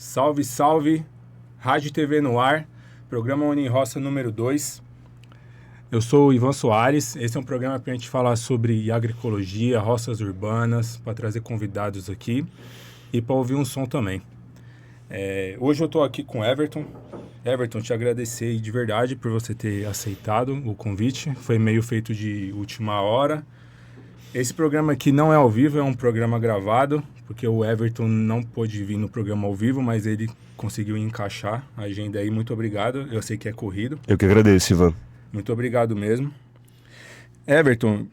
Salve, salve, Rádio TV no ar, programa Uniroça número 2. Eu sou o Ivan Soares, esse é um programa para a gente falar sobre agroecologia, roças urbanas, para trazer convidados aqui e para ouvir um som também. Hoje eu estou aqui com o Everton. Everton, te agradecer de verdade por você ter aceitado o convite, foi meio feito de última hora. Esse programa aqui não é ao vivo, é um programa gravado, porque o Everton não pôde vir no programa ao vivo, mas ele conseguiu encaixar a agenda aí. Muito obrigado, eu sei que é corrido. Eu que agradeço, Ivan. Muito obrigado mesmo. Everton,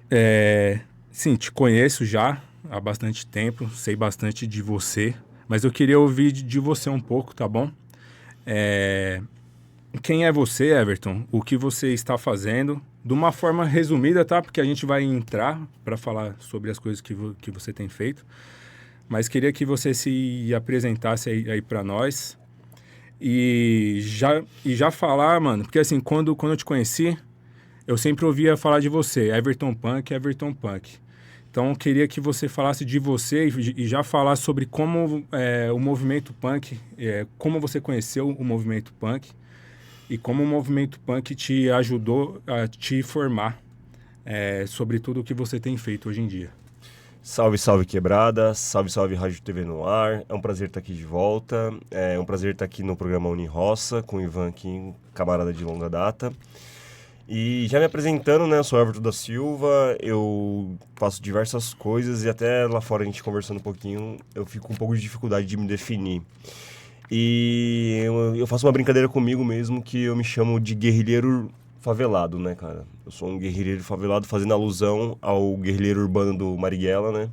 sim, te conheço já há bastante tempo, sei bastante de você, mas eu queria ouvir de você um pouco, tá bom? Quem é você, Everton? O que você está fazendo? De uma forma resumida, tá? Porque a gente vai entrar para falar sobre as coisas que você tem feito. Mas queria que você se apresentasse aí para nós. E já falar, mano, porque assim, quando eu te conheci, eu sempre ouvia falar de você, Everton Punk, Everton Punk. Então, eu queria que você falasse de você e já falasse sobre como o movimento punk, como você conheceu o movimento punk e como o movimento punk te ajudou a te formar sobre tudo o que você tem feito hoje em dia. Salve, salve quebrada, salve, salve Rádio TV no ar. É um prazer estar aqui de volta. É um prazer estar aqui no programa Uniroça, com o Ivan aqui, camarada de longa data. E já me apresentando, né, eu sou Everton da Silva, eu faço diversas coisas e até lá fora a gente conversando um pouquinho, eu fico com um pouco de dificuldade de me definir. E eu faço uma brincadeira comigo mesmo que eu me chamo de guerrilheiro favelado, né, cara? Eu sou um guerrilheiro favelado fazendo alusão ao guerrilheiro urbano do Marighella, né?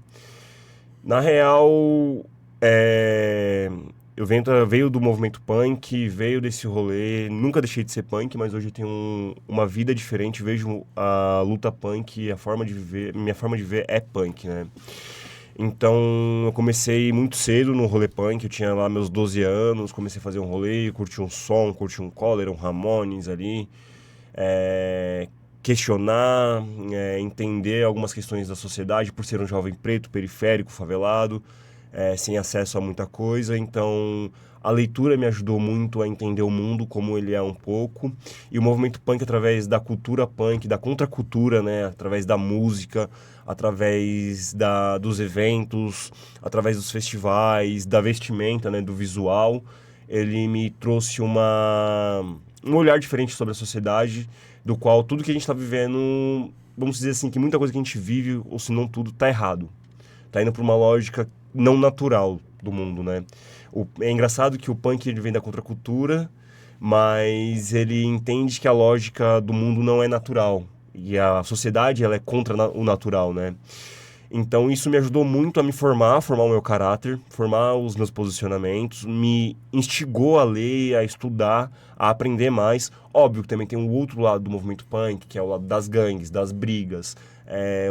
Na real, eu veio do movimento punk, veio desse rolê, nunca deixei de ser punk, mas hoje eu tenho uma vida diferente, vejo a luta punk, a forma de viver, minha forma de ver é punk, né? Então, eu comecei muito cedo no rolê punk, eu tinha lá meus 12 anos, comecei a fazer um rolê, curti um som, curti um Cólera, um Ramones ali, questionar, entender algumas questões da sociedade, por ser um jovem preto, periférico, favelado, sem acesso a muita coisa. Então, a leitura me ajudou muito a entender o mundo como ele é um pouco. E o movimento punk, através da cultura punk, da contracultura, né? Através da música, através dos eventos, através dos festivais, da vestimenta, né? Do visual, ele me trouxe um olhar diferente sobre a sociedade, do qual tudo que a gente está vivendo, vamos dizer assim, que muita coisa que a gente vive, ou se não tudo, tá errado. Tá indo para uma lógica não natural do mundo, né? É engraçado que o punk ele vem da contracultura, mas ele entende que a lógica do mundo não é natural. E a sociedade ela é contra o natural, né? Então isso me ajudou muito a me formar o meu caráter, formar os meus posicionamentos, me instigou a ler, a estudar, a aprender mais. Óbvio que também tem o outro lado do movimento punk, que é o lado das gangues, das brigas,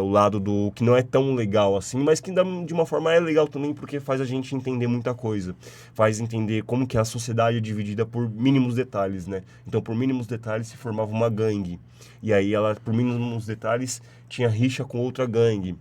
o lado do que não é tão legal assim, mas que de uma forma é legal também porque faz a gente entender muita coisa. Faz entender como que a sociedade é dividida por mínimos detalhes, né? Então por mínimos detalhes se formava uma gangue. E aí ela, por mínimos detalhes, tinha rixa com outra gangue.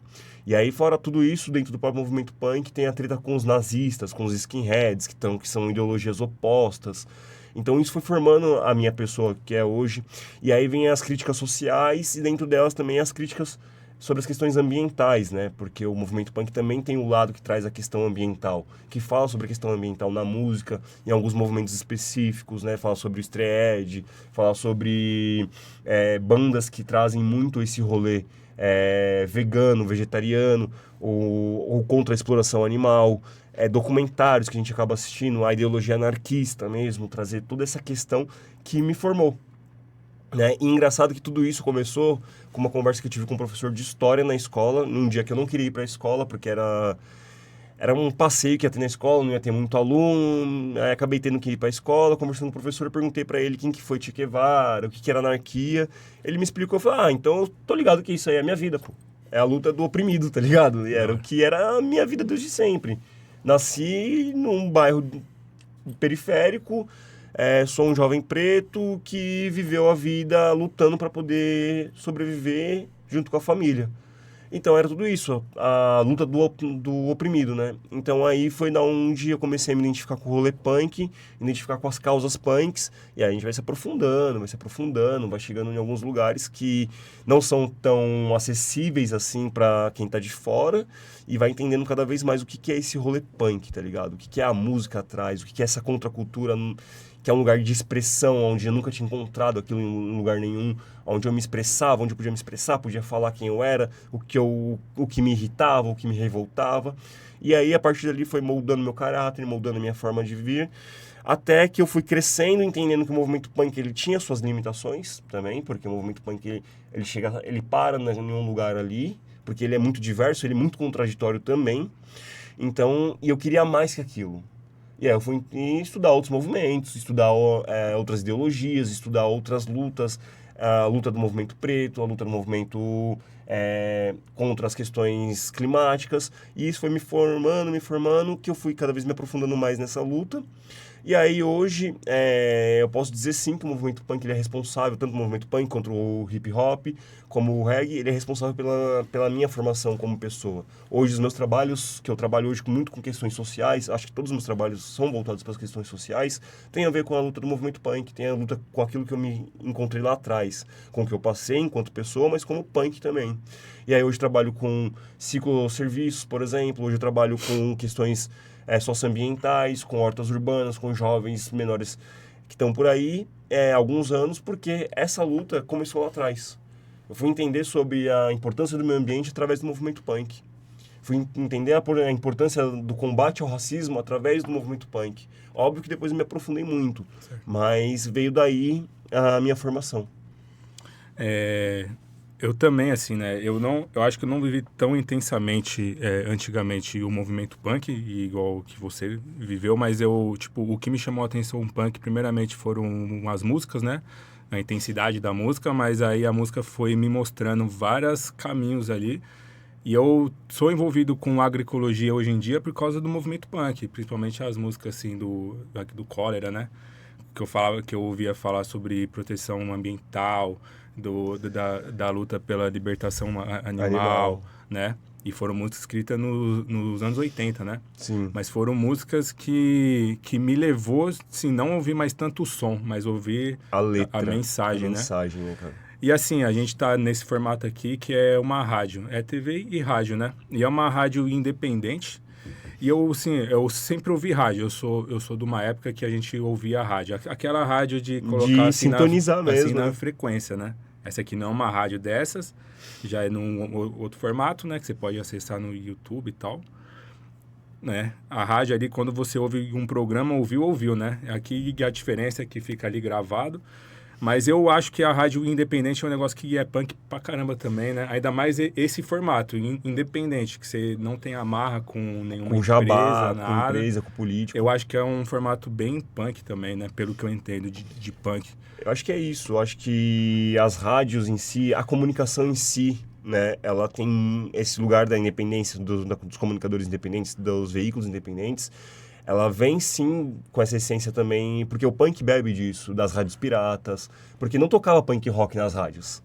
E aí, fora tudo isso, dentro do próprio movimento punk, tem a treta com os nazistas, com os skinheads, que são ideologias opostas. Então, isso foi formando a minha pessoa que é hoje. E aí vem as críticas sociais e dentro delas também as críticas sobre as questões ambientais, né? Porque o movimento punk também tem o lado que traz a questão ambiental, que fala sobre a questão ambiental na música, em alguns movimentos específicos, né? Fala sobre o straight edge, fala sobre bandas que trazem muito esse rolê vegano, vegetariano, ou contra a exploração animal, documentários que a gente acaba assistindo, a ideologia anarquista mesmo, trazer toda essa questão que me formou. Né? E engraçado que tudo isso começou com uma conversa que eu tive com um professor de história na escola, num dia que eu não queria ir para a escola, porque era um passeio que ia ter na escola, não ia ter muito aluno, aí acabei tendo que ir para a escola, conversando com o professor, eu perguntei para ele quem que foi Che Guevara, o que que era anarquia, ele me explicou, eu falei, então eu tô ligado que isso aí é a minha vida, pô. É a luta do oprimido, tá ligado? E era o que era a minha vida desde sempre. Nasci num bairro periférico, sou um jovem preto que viveu a vida lutando para poder sobreviver junto com a família. Então, era tudo isso, a luta do oprimido, né? Então, aí foi da onde eu comecei a me identificar com o rolê punk, identificar com as causas punks, e aí a gente vai se aprofundando, vai chegando em alguns lugares que não são tão acessíveis assim pra quem tá de fora, e vai entendendo cada vez mais o que que é esse rolê punk, tá ligado? O que que é a música atrás, o que que é essa contracultura, que é um lugar de expressão, onde eu nunca tinha encontrado aquilo em lugar nenhum, onde eu me expressava, onde eu podia me expressar, podia falar quem eu era, o que me irritava, o que me revoltava. E aí, a partir dali, foi moldando meu caráter, moldando a minha forma de vir, até que eu fui crescendo, entendendo que o movimento punk ele tinha suas limitações também, porque o movimento punk ele para em um lugar ali, porque ele é muito diverso, ele é muito contraditório também. Então, e eu queria mais que aquilo. E aí eu fui estudar outros movimentos, estudar outras ideologias, estudar outras lutas, a luta do movimento preto, a luta do movimento contra as questões climáticas. E isso foi me formando, que eu fui cada vez me aprofundando mais nessa luta. E aí hoje eu posso dizer sim que o movimento punk ele é responsável, tanto o movimento punk quanto o hip hop, como o reggae, ele é responsável pela minha formação como pessoa. Hoje os meus trabalhos, que eu trabalho hoje muito com questões sociais, acho que todos os meus trabalhos são voltados para as questões sociais, tem a ver com a luta do movimento punk, tem a luta com aquilo que eu me encontrei lá atrás, com o que eu passei enquanto pessoa, mas como punk também. E aí hoje eu trabalho com cicloserviços, por exemplo, hoje eu trabalho com questões socioambientais, com hortas urbanas, com jovens menores que estão por aí há alguns anos, porque essa luta começou lá atrás. Eu fui entender sobre a importância do meio ambiente através do movimento punk. Fui entender a importância do combate ao racismo através do movimento punk. Óbvio que depois eu me aprofundei muito, certo, mas veio daí a minha formação. Eu também, assim, né? Eu acho que eu não vivi tão intensamente antigamente o movimento punk, igual que você viveu, mas o que me chamou a atenção punk, primeiramente, foram as músicas, né? A intensidade da música, mas aí a música foi me mostrando vários caminhos ali. E eu sou envolvido com agroecologia hoje em dia por causa do movimento punk, principalmente as músicas, assim, do Cólera, né? Que eu ouvia falar sobre proteção ambiental, da luta pela libertação animal, né? E foram músicas escritas nos anos 80, né? Sim. Mas foram músicas que me levou, assim, não ouvir mais tanto o som, mas ouvir a letra, a mensagem, né? Mensagem, né, cara? E assim, a gente tá nesse formato aqui que é uma rádio, é TV e rádio, né? E é uma rádio independente. E eu sempre ouvi rádio. Eu sou de uma época que a gente ouvia a rádio. Aquela rádio de colocar de assim, sintonizar mesmo, assim, né? na frequência, né? Essa aqui não é uma rádio dessas, já é num outro formato, né? Que você pode acessar no YouTube e tal. Né? A rádio ali, quando você ouve um programa, ouviu, né? Aqui a diferença é que fica ali gravado. Mas eu acho que a rádio independente é um negócio que é punk pra caramba também, né? Ainda mais esse formato, independente, que você não tem amarra com nenhuma com jabá, nada. com empresa, com político. Eu acho que é um formato bem punk também, né? Pelo que eu entendo de punk. Eu acho que é isso. Eu acho que as rádios em si, a comunicação em si, né? Ela tem esse lugar da independência, dos comunicadores independentes, dos veículos independentes. Ela vem sim com essa essência também, porque o punk bebe disso, das rádios piratas, porque não tocava punk rock nas rádios.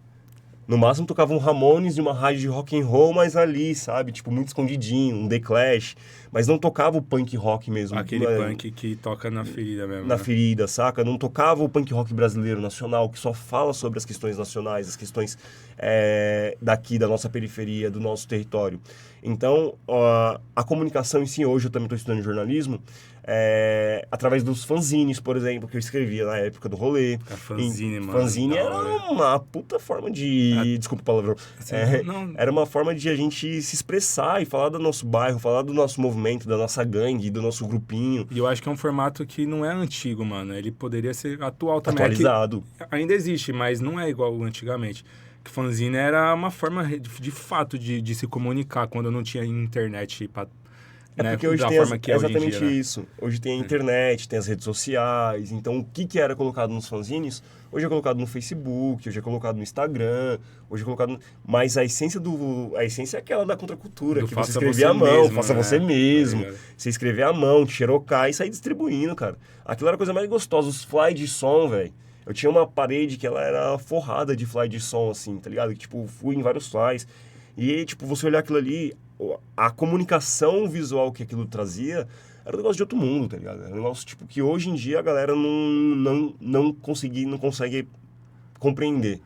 No máximo tocava um Ramones e uma rádio de rock and roll, mas ali, sabe? Tipo, muito escondidinho, um The Clash. Mas não tocava o punk rock mesmo. Aquele punk que toca na ferida mesmo. Na né? ferida, saca? Não tocava o punk rock brasileiro nacional, que só fala sobre as questões nacionais, as questões daqui, da nossa periferia, do nosso território. Então, a comunicação em si, hoje eu também estou estudando jornalismo, através dos fanzines, por exemplo, que eu escrevia na época do rolê. A fanzine, mano. Fanzine era uma puta forma de... Desculpa o palavrão. Era uma forma de a gente se expressar e falar do nosso bairro, falar do nosso movimento, da nossa gangue, do nosso grupinho. E eu acho que é um formato que não é antigo, mano. Ele poderia ser atual também. Atualizado. Ainda existe, mas não é igual antigamente. Que fanzine era uma forma, de fato, de se comunicar quando não tinha internet pra... porque hoje tem exatamente dia, isso. Né? Hoje tem a internet, tem as redes sociais. Então, o que era colocado nos fanzines, hoje é colocado no Facebook, hoje é colocado no Instagram, hoje é colocado... Mas a essência é aquela da contracultura, que você escrever à mão, mesmo, faça você mesmo. Você escrever à mão, xerocar e sair distribuindo, cara. Aquilo era a coisa mais gostosa. Os fly de som, velho. Eu tinha uma parede que ela era forrada de fly de som, assim, tá ligado? Que, tipo, fui em vários flies. E, tipo, você olhar aquilo ali, a comunicação visual que aquilo trazia era um negócio de outro mundo, tá ligado? Era um negócio, tipo, que hoje em dia a galera não consegue compreender.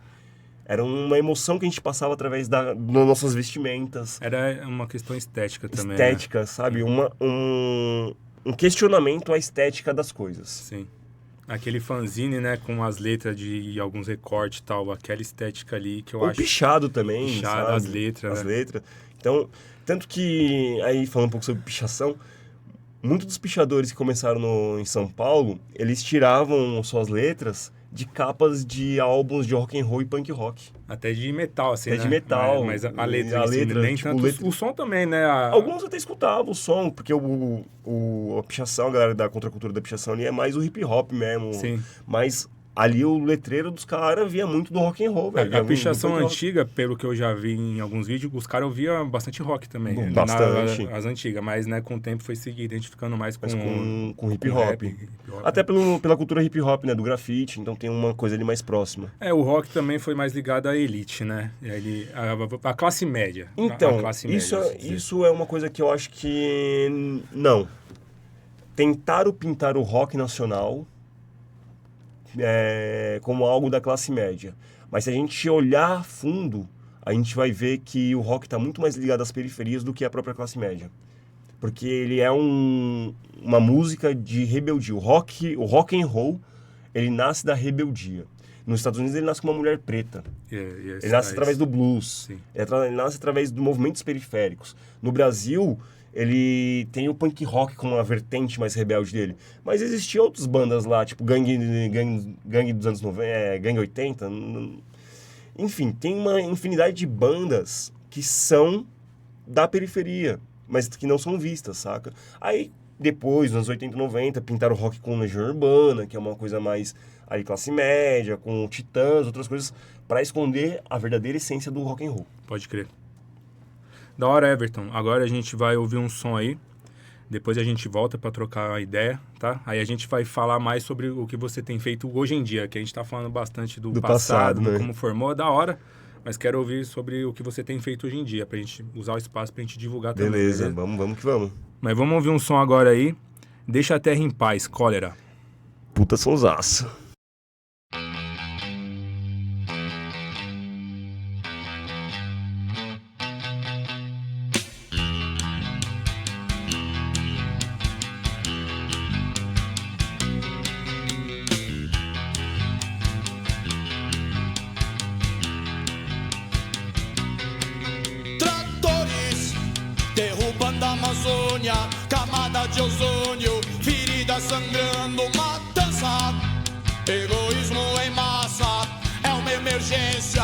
Era uma emoção que a gente passava através das nossas vestimentas. Era uma questão estética também, Estética, né? sabe? Um questionamento à estética das coisas. Sim. Aquele fanzine, né, com as letras de alguns recortes e tal, aquela estética ali que eu acho... O pichado também, pichado, sabe? as letras, As né? letras. Então, tanto que, aí falando um pouco sobre pichação, muitos dos pichadores que começaram em São Paulo, eles tiravam suas letras de capas de álbuns de rock and roll e punk rock. Até de metal, assim, Até né? de metal. Mas a letra, A em si, letra, nem tipo, tanto... O som também, né? Alguns até escutavam o som, porque a pichação, a galera da contracultura da pichação ali é mais o hip hop mesmo. Sim. Mas ali o letreiro dos caras via muito do rock and roll, velho. A pichação antiga, pelo que eu já vi em alguns vídeos, os caras ouviam bastante rock também. Bastante. As antigas, mas né, com o tempo foi se identificando mais com hip hop. Até pela cultura hip hop, né? Do grafite, então tem uma coisa ali mais próxima. O rock também foi mais ligado à elite, né? A classe média. Então, a classe média, isso é uma coisa que eu acho que... Não. Tentaram pintar o rock nacional como algo da classe média. Mas se a gente olhar a fundo, a gente vai ver que o rock está muito mais ligado às periferias do que à própria classe média. Porque ele é uma música de rebeldia. O rock and roll, ele nasce da rebeldia. Nos Estados Unidos ele nasce com uma mulher preta. Ele nasce através do blues. Ele nasce através de movimentos periféricos. No Brasil, ele tem o punk rock como uma vertente mais rebelde dele. Mas existiam outras bandas lá, tipo Gangue dos anos 90, Gangue 80. Enfim, tem uma infinidade de bandas que são da periferia, mas que não são vistas, saca? Aí, depois, nos anos 80 e 90, pintaram o rock com Legião Urbana, que é uma coisa mais aí classe média, com Titãs, outras coisas, para esconder a verdadeira essência do rock and roll. Pode crer. Da hora, Everton. Agora a gente vai ouvir um som aí. Depois a gente volta para trocar a ideia, tá? Aí a gente vai falar mais sobre o que você tem feito hoje em dia, que a gente tá falando bastante do passado, né? Como formou, da hora. Mas quero ouvir sobre o que você tem feito hoje em dia, pra gente usar o espaço pra gente divulgar também. Beleza, vamos que vamos. Mas vamos ouvir um som agora aí. Deixa a Terra em Paz, Cólera. Puta sonsaço. Derrubando a Amazônia, camada de ozônio, ferida sangrando, matança, egoísmo em massa, é uma emergência,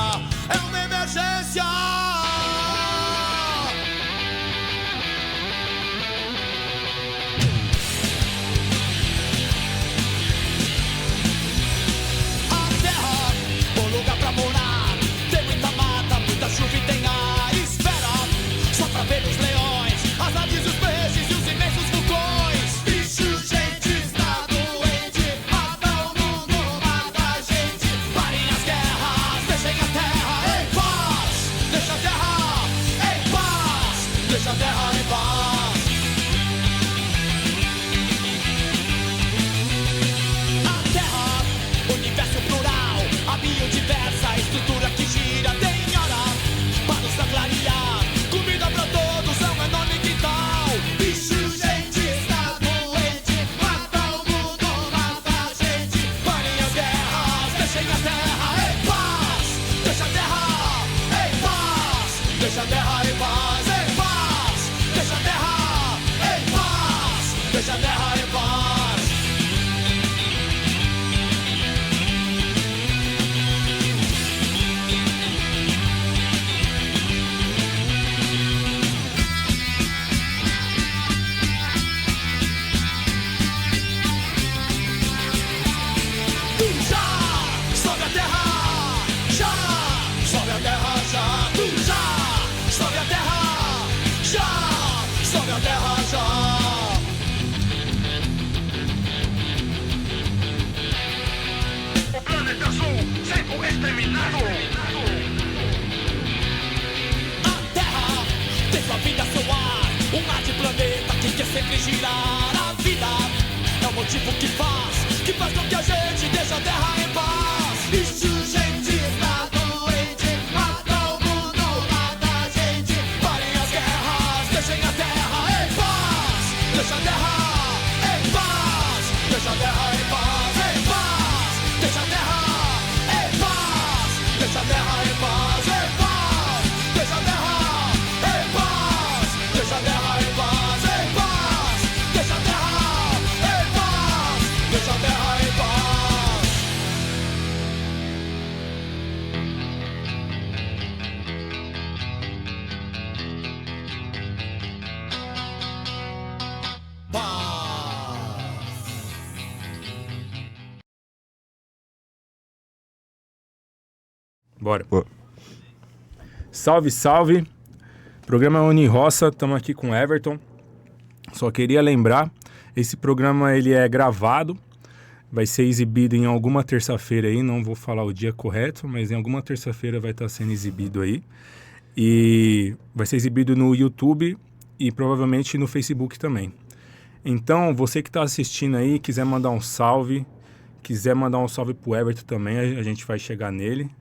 é uma emergência. A terra, bom lugar pra morar, tem muita mata, muita chuva e tem a esfera, só pra ver os leões, as aves, os peixes e os imensos vulcões. Bicho, gente, está doente, mata o mundo, mata a gente. Parem as guerras, deixem a terra em paz. Deixa a terra em paz. Deixa a terra em paz. A terra, universo plural, a biodiversa estrutura que gira, tem hora para nos clarear. Comida pra todos, é um enorme quintal. Bicho, gente, está doente, mata o mundo, mata a gente. Parem as guerras, deixem a terra em paz. Deixa a terra em paz. Deixa a terra em paz, em paz. Deixa a terra em paz. Deixa a terra em paz. Tu já sobe a terra, já sobe a terra, já. Tu já sobe a terra, já sobe a terra, já. O planeta Azul sendo exterminado. A terra vida seu ar, um ar de planeta que quer sempre girar. A vida é o motivo que faz com que a gente deixe a terra em paz. E se gente está doente, mata o mundo, mata a gente. Parem as guerras, deixem a terra em paz. Deixa a terra em paz. Deixa a terra em paz, em paz. Deixa a terra em paz. Deixa a terra em paz, em paz. Deixa a terra em paz. Deixa a terra em paz, em paz. Deixa a terra em paz. Deixa a terra em paz. Bora. Pô. Salve, salve. Programa Uniroça, estamos aqui com o Everton. Só queria lembrar, esse programa ele é gravado, vai ser exibido em alguma terça-feira aí, não vou falar o dia correto, mas em alguma terça-feira vai estar sendo exibido aí. E vai ser exibido no YouTube e provavelmente no Facebook também. Então, você que está assistindo aí, quiser mandar um salve pro Everton também, a gente vai chegar nele.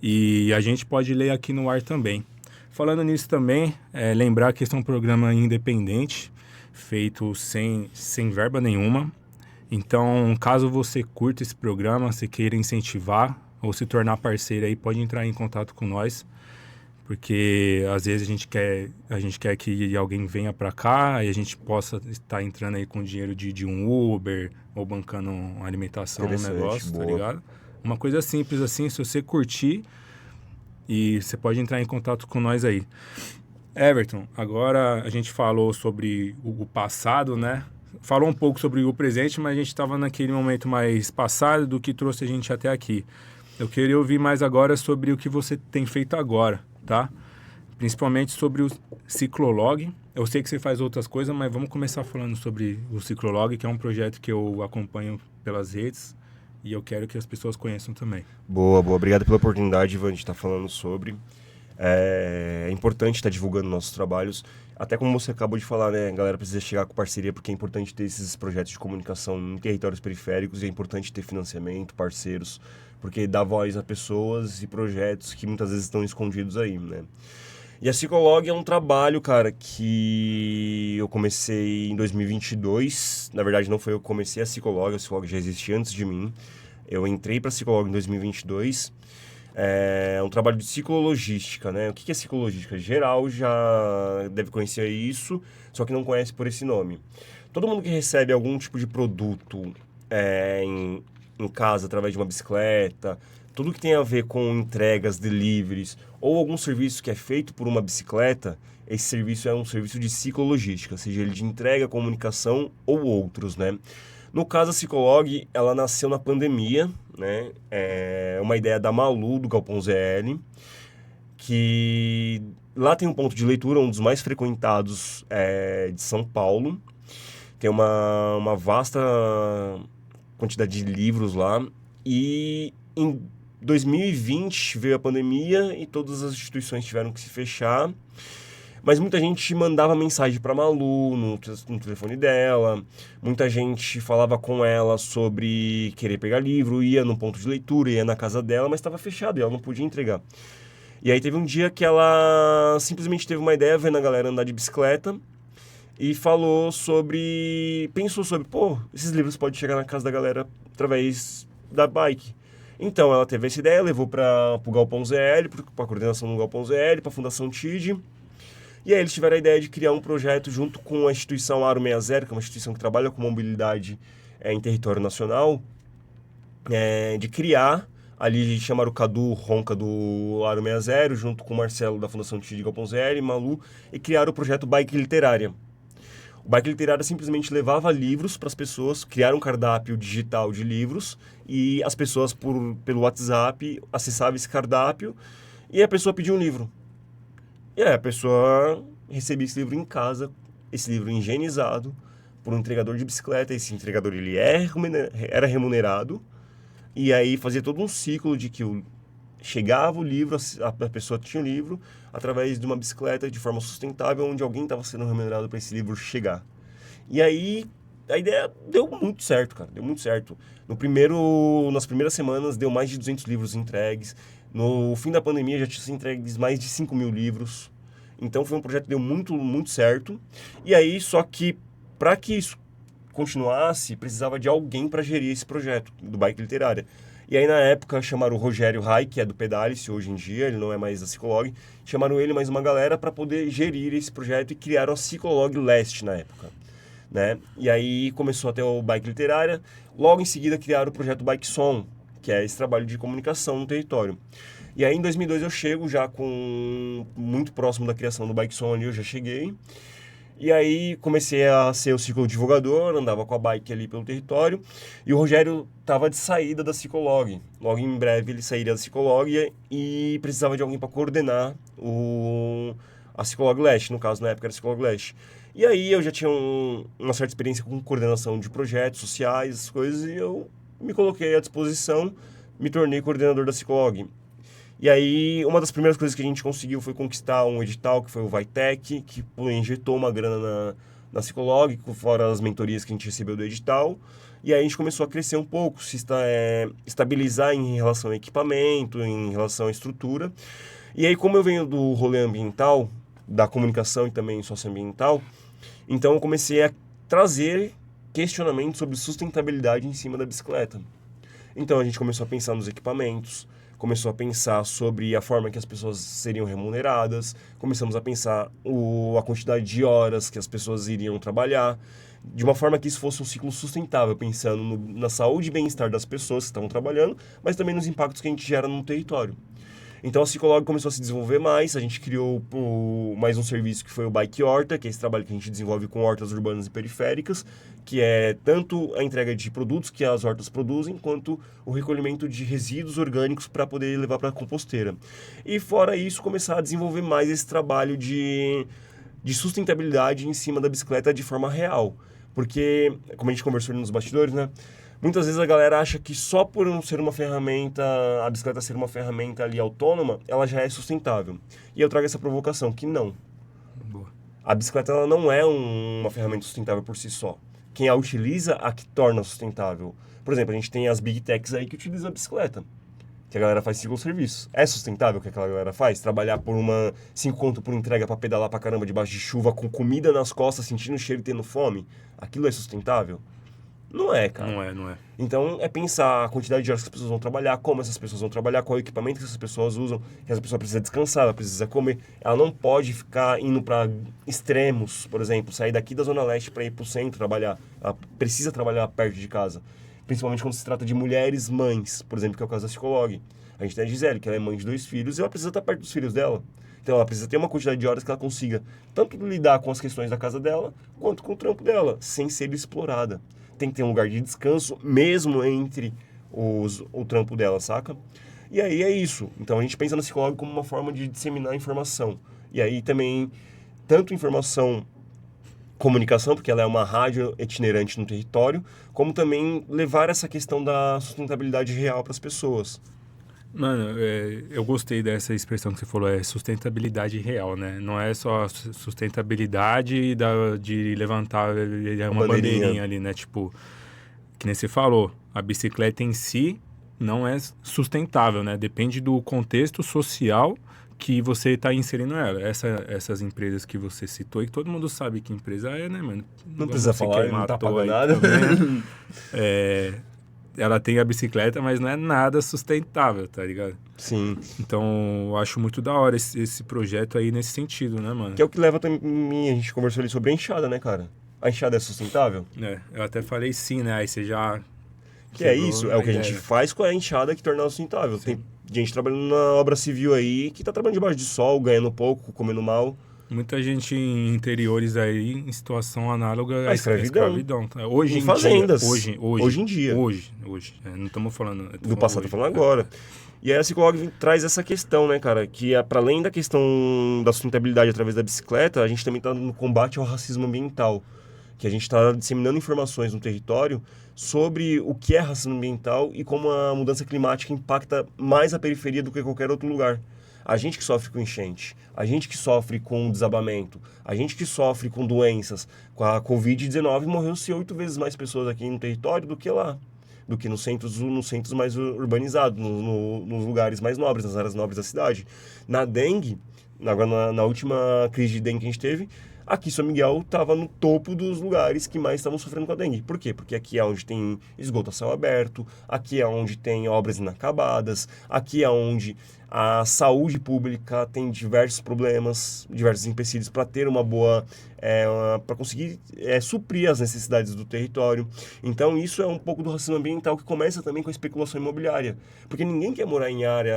E a gente pode ler aqui no ar também. Falando nisso também, lembrar que esse é um programa independente, feito sem verba nenhuma. Então, caso você curta esse programa, você queira incentivar ou se tornar parceiro aí, pode entrar em contato com nós. Porque às vezes a gente quer que alguém venha para cá e a gente possa estar entrando aí com dinheiro de um Uber ou bancando uma alimentação, um negócio, boa. tá ligado? Uma coisa simples assim, se você curtir, e você pode entrar em contato com nós aí. Everton, agora a gente falou sobre o passado, né? Falou um pouco sobre o presente, mas a gente estava naquele momento mais passado do que trouxe a gente até aqui. Eu queria ouvir mais agora sobre o que você tem feito agora, tá? Principalmente sobre o Ciclolog. Eu sei que você faz outras coisas, mas vamos começar falando sobre o Ciclolog, que é um projeto que eu acompanho pelas redes. E eu quero que as pessoas conheçam também. Boa. Obrigado pela oportunidade, Ivan, de estar falando sobre. É importante estar divulgando nossos trabalhos. Até como você acabou de falar, né? A galera precisa chegar com parceria, porque é importante ter esses projetos de comunicação em territórios periféricos e é importante ter financiamento, parceiros, porque dá voz a pessoas e projetos que muitas vezes estão escondidos aí, né? E a Ciclolog é um trabalho, cara, que eu comecei em 2022. Na verdade, não foi eu que comecei a Ciclolog já existia antes de mim. Eu entrei para a Ciclolog em 2022. É um trabalho de ciclologística, né? O que é ciclologística? Geral já deve conhecer isso, só que não conhece por esse nome. Todo mundo que recebe algum tipo de produto em casa, através de uma bicicleta, tudo que tem a ver com entregas, deliveries, ou algum serviço que é feito por uma bicicleta, esse serviço é um serviço de ciclologística, seja ele de entrega, comunicação ou outros, né? No caso, a Ciclolog, ela nasceu na pandemia, né? É uma ideia da Malu, do Galpão ZL, que lá tem um ponto de leitura, um dos mais frequentados de São Paulo. Tem uma vasta quantidade de livros lá. E em 2020 veio a pandemia e todas as instituições tiveram que se fechar. Mas muita gente mandava mensagem para Malu no telefone dela. Muita gente falava com ela sobre querer pegar livro, ia no ponto de leitura, ia na casa dela, mas estava fechado e ela não podia entregar. E aí teve um dia que ela simplesmente teve uma ideia, vendo a galera andar de bicicleta, e pensou sobre, esses livros podem chegar na casa da galera através da bike. Então ela teve essa ideia, levou para o Galpão ZL, para a coordenação do Galpão ZL, para a Fundação TID. E aí eles tiveram a ideia de criar um projeto junto com a instituição Aro 60, que é uma instituição que trabalha com mobilidade em território nacional, de criar, ali chamaram o Cadu Ronca do Aro 60, junto com o Marcelo da Fundação TID Galpão ZL, Malu, e criaram o projeto Bike Literária. O Bike Literária simplesmente levava livros para as pessoas, criaram um cardápio digital de livros, e as pessoas, pelo WhatsApp, acessavam esse cardápio, e a pessoa pedia um livro. E aí a pessoa recebia esse livro em casa, esse livro higienizado, por um entregador de bicicleta. Esse entregador ele era remunerado, e aí fazia todo um ciclo de que o chegava o livro, a pessoa tinha o livro, através de uma bicicleta de forma sustentável, onde alguém estava sendo remunerado para esse livro chegar. E aí, a ideia deu muito certo, cara, deu muito certo. Nas primeiras semanas, deu mais de 200 livros entregues. No fim da pandemia, já tinha sido entregues mais de 5.000 livros. Então, foi um projeto que deu muito, muito certo. E aí, só que, para que isso continuasse, precisava de alguém para gerir esse projeto do Bike Literária. E aí, na época, chamaram o Rogério Rai, que é do Pedalice hoje em dia, ele não é mais da Ciclolog, chamaram ele mais uma galera para poder gerir esse projeto e criaram a Ciclolog Leste na época. Né? E aí começou a ter o Bike Literária, logo em seguida criaram o projeto Bike Som, que é esse trabalho de comunicação no território. E aí em 2002 eu chego já muito próximo da criação do Bike Som ali, eu já cheguei. E aí comecei a ser o ciclodivulgador, andava com a bike ali pelo território, e o Rogério estava de saída da Ciclolog. Logo em breve ele sairia da Ciclolog e precisava de alguém para coordenar a Ciclolog Leste, no caso na época era a Ciclolog Leste. E aí eu já tinha uma certa experiência com coordenação de projetos sociais, essas coisas, e eu me coloquei à disposição, me tornei coordenador da Ciclolog. E aí, uma das primeiras coisas que a gente conseguiu foi conquistar um edital, que foi o Vitec, que injetou uma grana na Ciclolog, fora as mentorias que a gente recebeu do edital. E aí a gente começou a crescer um pouco, se estabilizar em relação a equipamento, em relação à estrutura. E aí, como eu venho do rolê ambiental, da comunicação e também socioambiental, então eu comecei a trazer questionamentos sobre sustentabilidade em cima da bicicleta. Então a gente começou a pensar nos equipamentos, começou a pensar sobre a forma que as pessoas seriam remuneradas, começamos a pensar a quantidade de horas que as pessoas iriam trabalhar, de uma forma que isso fosse um ciclo sustentável, pensando na saúde e bem-estar das pessoas que estavam trabalhando, mas também nos impactos que a gente gera no território. Então a Ciclolog começou a se desenvolver mais, a gente criou mais um serviço que foi o Bike Horta, que é esse trabalho que a gente desenvolve com hortas urbanas e periféricas, que é tanto a entrega de produtos que as hortas produzem, quanto o recolhimento de resíduos orgânicos para poder levar para a composteira. E fora isso, começar a desenvolver mais esse trabalho de sustentabilidade em cima da bicicleta de forma real. Porque, como a gente conversou ali nos bastidores, né? Muitas vezes a galera acha que só por ser uma ferramenta, a bicicleta ser uma ferramenta ali autônoma, ela já é sustentável. E eu trago essa provocação, que não. Boa. A bicicleta ela não é uma ferramenta sustentável por si só. Quem a utiliza, a que torna sustentável. Por exemplo, a gente tem as Big Techs aí que utilizam a bicicleta. Que a galera faz ciclo-serviço. É sustentável o que aquela galera faz? Trabalhar por 5 conto por entrega pra pedalar pra caramba debaixo de chuva, com comida nas costas, sentindo o cheiro e tendo fome? Aquilo é sustentável? Não é, cara. Não é. Então, é pensar a quantidade de horas que as pessoas vão trabalhar, como essas pessoas vão trabalhar, qual é o equipamento que essas pessoas usam, que essa pessoa precisa descansar, ela precisa comer. Ela não pode ficar indo para extremos, por exemplo, sair daqui da Zona Leste para ir para o centro trabalhar. Ela precisa trabalhar perto de casa. Principalmente quando se trata de mulheres mães, por exemplo, que é o caso da Ciclolog. A gente tem a Gisele, que ela é mãe de 2 filhos, e ela precisa estar perto dos filhos dela. Então, ela precisa ter uma quantidade de horas que ela consiga tanto lidar com as questões da casa dela, quanto com o trampo dela, sem ser explorada. Tem que ter um lugar de descanso, mesmo entre o trampo dela, saca? E aí é isso. Então a gente pensa na Ciclolog como uma forma de disseminar informação. E aí também, tanto informação, comunicação, porque ela é uma rádio itinerante no território, como também levar essa questão da sustentabilidade real para as pessoas. Mano, eu gostei dessa expressão que você falou, é sustentabilidade real, né? Não é só sustentabilidade de levantar uma bandeirinha ali, né? Tipo, que nem você falou, a bicicleta em si não é sustentável, né? Depende do contexto social que você está inserindo ela. Essas empresas que você citou, e que todo mundo sabe que empresa é, né, mano? Não precisa falar, não tá pagando nada. Também, ela tem a bicicleta, mas não é nada sustentável, tá ligado? Sim. Então, eu acho muito da hora esse projeto aí nesse sentido, né, mano? Que é o que leva também, a gente conversou ali sobre a enxada, né, cara? A enxada é sustentável? Eu até falei sim, né? Aí você já... Que é isso, é o que a gente faz com a enxada que torna ela sustentável. Sim. Tem gente trabalhando na obra civil aí que tá trabalhando debaixo de sol, ganhando pouco, comendo mal. Muita gente em interiores aí em situação análoga à escravidão. Hoje em fazendas. Hoje em dia. Hoje. Não estamos falando... Do passado, tô falando agora. E aí a Ciclolog traz essa questão, né, cara? Que para além da questão da sustentabilidade através da bicicleta, a gente também tá no combate ao racismo ambiental. que a gente está disseminando informações no território sobre o que é racismo ambiental e como a mudança climática impacta mais a periferia do que qualquer outro lugar. A gente que sofre com enchente, a gente que sofre com desabamento, a gente que sofre com doenças, com a Covid-19, morreu-se 8 vezes mais pessoas aqui no território do que lá, do que nos centros mais urbanizados, nos lugares mais nobres, nas áreas nobres da cidade. Na dengue, na última crise de dengue que a gente teve, aqui São Miguel estava no topo dos lugares que mais estavam sofrendo com a dengue. Por quê? Porque aqui é onde tem esgoto a céu aberto, aqui é onde tem obras inacabadas, aqui é onde a saúde pública tem diversos problemas, diversos empecilhos para ter uma boa... para conseguir suprir as necessidades do território. Então, isso é um pouco do racismo ambiental que começa também com a especulação imobiliária. Porque ninguém quer morar em área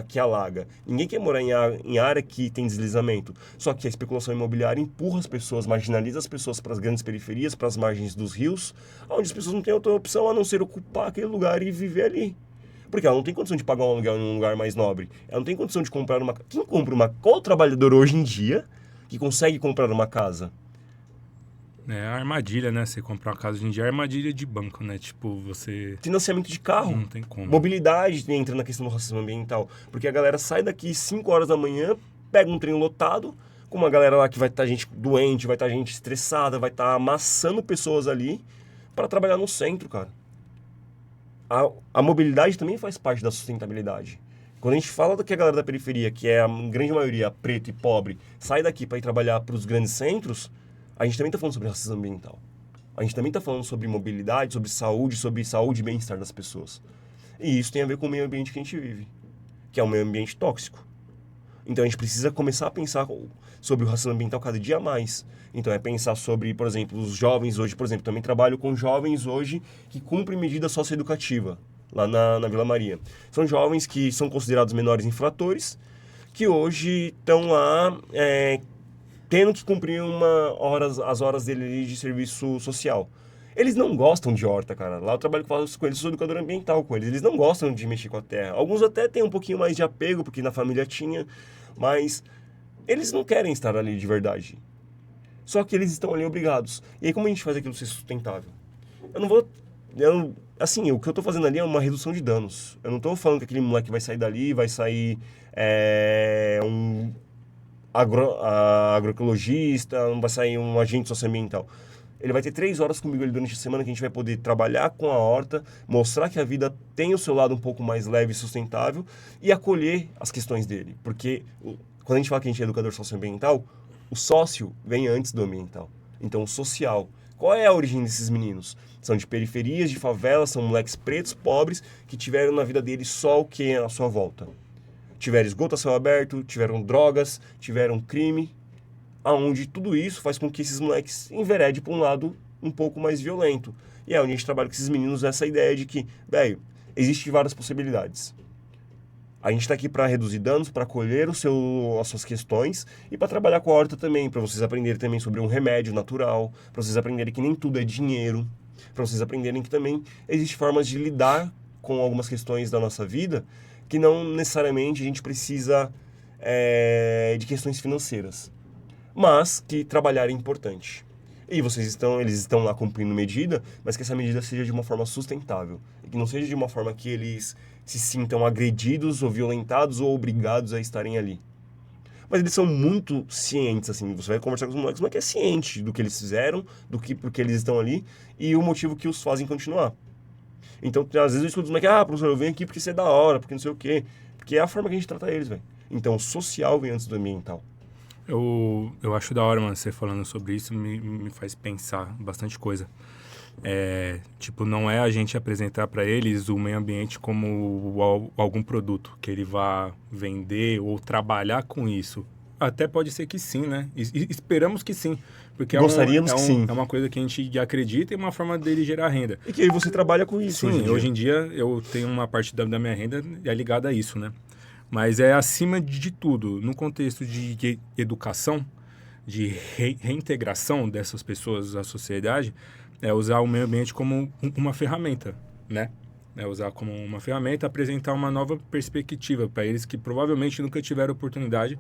que alaga, ninguém quer morar em área que tem deslizamento. Só que a especulação imobiliária empurra as pessoas, marginaliza as pessoas para as grandes periferias, para as margens dos rios, onde as pessoas não têm outra opção a não ser ocupar aquele lugar e viver ali. Porque ela não tem condição de pagar um aluguel em um lugar mais nobre. Ela não tem condição de comprar uma... Quem compra uma... Qual trabalhador hoje em dia que consegue comprar uma casa? É a armadilha, né? Você comprar uma casa hoje em dia é armadilha de banco, né? Tipo, você... Financiamento de carro. Não tem como. Mobilidade entra na questão do racismo ambiental. Porque a galera sai daqui 5 horas da manhã, pega um trem lotado, com uma galera lá que vai estar gente doente, vai estar gente estressada, vai estar amassando pessoas ali para trabalhar no centro, cara. A mobilidade também faz parte da sustentabilidade. Quando a gente fala que a galera da periferia, que é a grande maioria preta e pobre, sai daqui para ir trabalhar para os grandes centros, a gente também está falando sobre racismo ambiental. A gente também está falando sobre mobilidade, sobre saúde e bem-estar das pessoas. E isso tem a ver com o meio ambiente que a gente vive, que é um meio ambiente tóxico. Então a gente precisa começar a pensar sobre o racismo ambiental cada dia mais. Então é pensar sobre, por exemplo, os jovens hoje, por exemplo, também trabalho com jovens hoje que cumprem medida socioeducativa lá na Vila Maria. São jovens que são considerados menores infratores, que hoje estão lá tendo que cumprir as horas dele de serviço social. Eles não gostam de horta, cara. Lá eu trabalho com eles, sou educador ambiental com eles. Eles não gostam de mexer com a terra. Alguns até têm um pouquinho mais de apego, porque na família tinha, mas eles não querem estar ali de verdade. Só que eles estão ali obrigados. E aí como a gente faz aquilo ser sustentável? Assim, o que eu estou fazendo ali é uma redução de danos. Eu não estou falando que aquele moleque vai sair dali, vai sair um agroecologista, não vai sair um agente socioambiental. Ele vai ter 3 horas comigo ali durante a semana que a gente vai poder trabalhar com a horta, mostrar que a vida tem o seu lado um pouco mais leve e sustentável e acolher as questões dele. Porque quando a gente fala que a gente é educador socioambiental, o sócio vem antes do ambiental. Então, o social. Qual é a origem desses meninos? São de periferias, de favelas, são moleques pretos, pobres, que tiveram na vida deles só o que é à sua volta. Tiveram esgoto a céu aberto, tiveram drogas, tiveram crime, aonde tudo isso faz com que esses moleques enveredem para um lado um pouco mais violento. E é onde a gente trabalha com esses meninos essa ideia de que, existem várias possibilidades. A gente está aqui para reduzir danos, para acolher as suas questões e para trabalhar com a horta também, para vocês aprenderem também sobre um remédio natural, para vocês aprenderem que nem tudo é dinheiro, para vocês aprenderem que também existem formas de lidar com algumas questões da nossa vida que não necessariamente a gente precisa de questões financeiras, mas que trabalhar é importante. E eles estão lá cumprindo medida, mas que essa medida seja de uma forma sustentável. E que não seja de uma forma que eles se sintam agredidos ou violentados ou obrigados a estarem ali. Mas eles são muito cientes, assim, você vai conversar com os moleques, mas que é ciente do que eles fizeram, porque eles estão ali e o motivo que os fazem continuar. Então, às vezes eu escuto os moleques, professor, eu venho aqui porque você é da hora, porque não sei o quê. Porque é a forma que a gente trata eles, velho. Então, o social vem antes do ambiental. Eu acho da hora, mano, você falando sobre isso, me faz pensar bastante coisa. Não é a gente apresentar para eles o meio ambiente como algum produto que ele vá vender ou trabalhar com isso. Até pode ser que sim, né? Esperamos que sim. Porque gostaríamos que sim. É uma coisa que a gente acredita e uma forma dele gerar renda. E que aí você trabalha com isso. Sim, hoje em dia eu tenho uma parte da minha renda ligada a isso, né? Mas é acima de tudo, no contexto de educação, de reintegração dessas pessoas à sociedade, é usar o meio ambiente como uma ferramenta, né? É usar como uma ferramenta, apresentar uma nova perspectiva para eles que provavelmente nunca tiveram oportunidade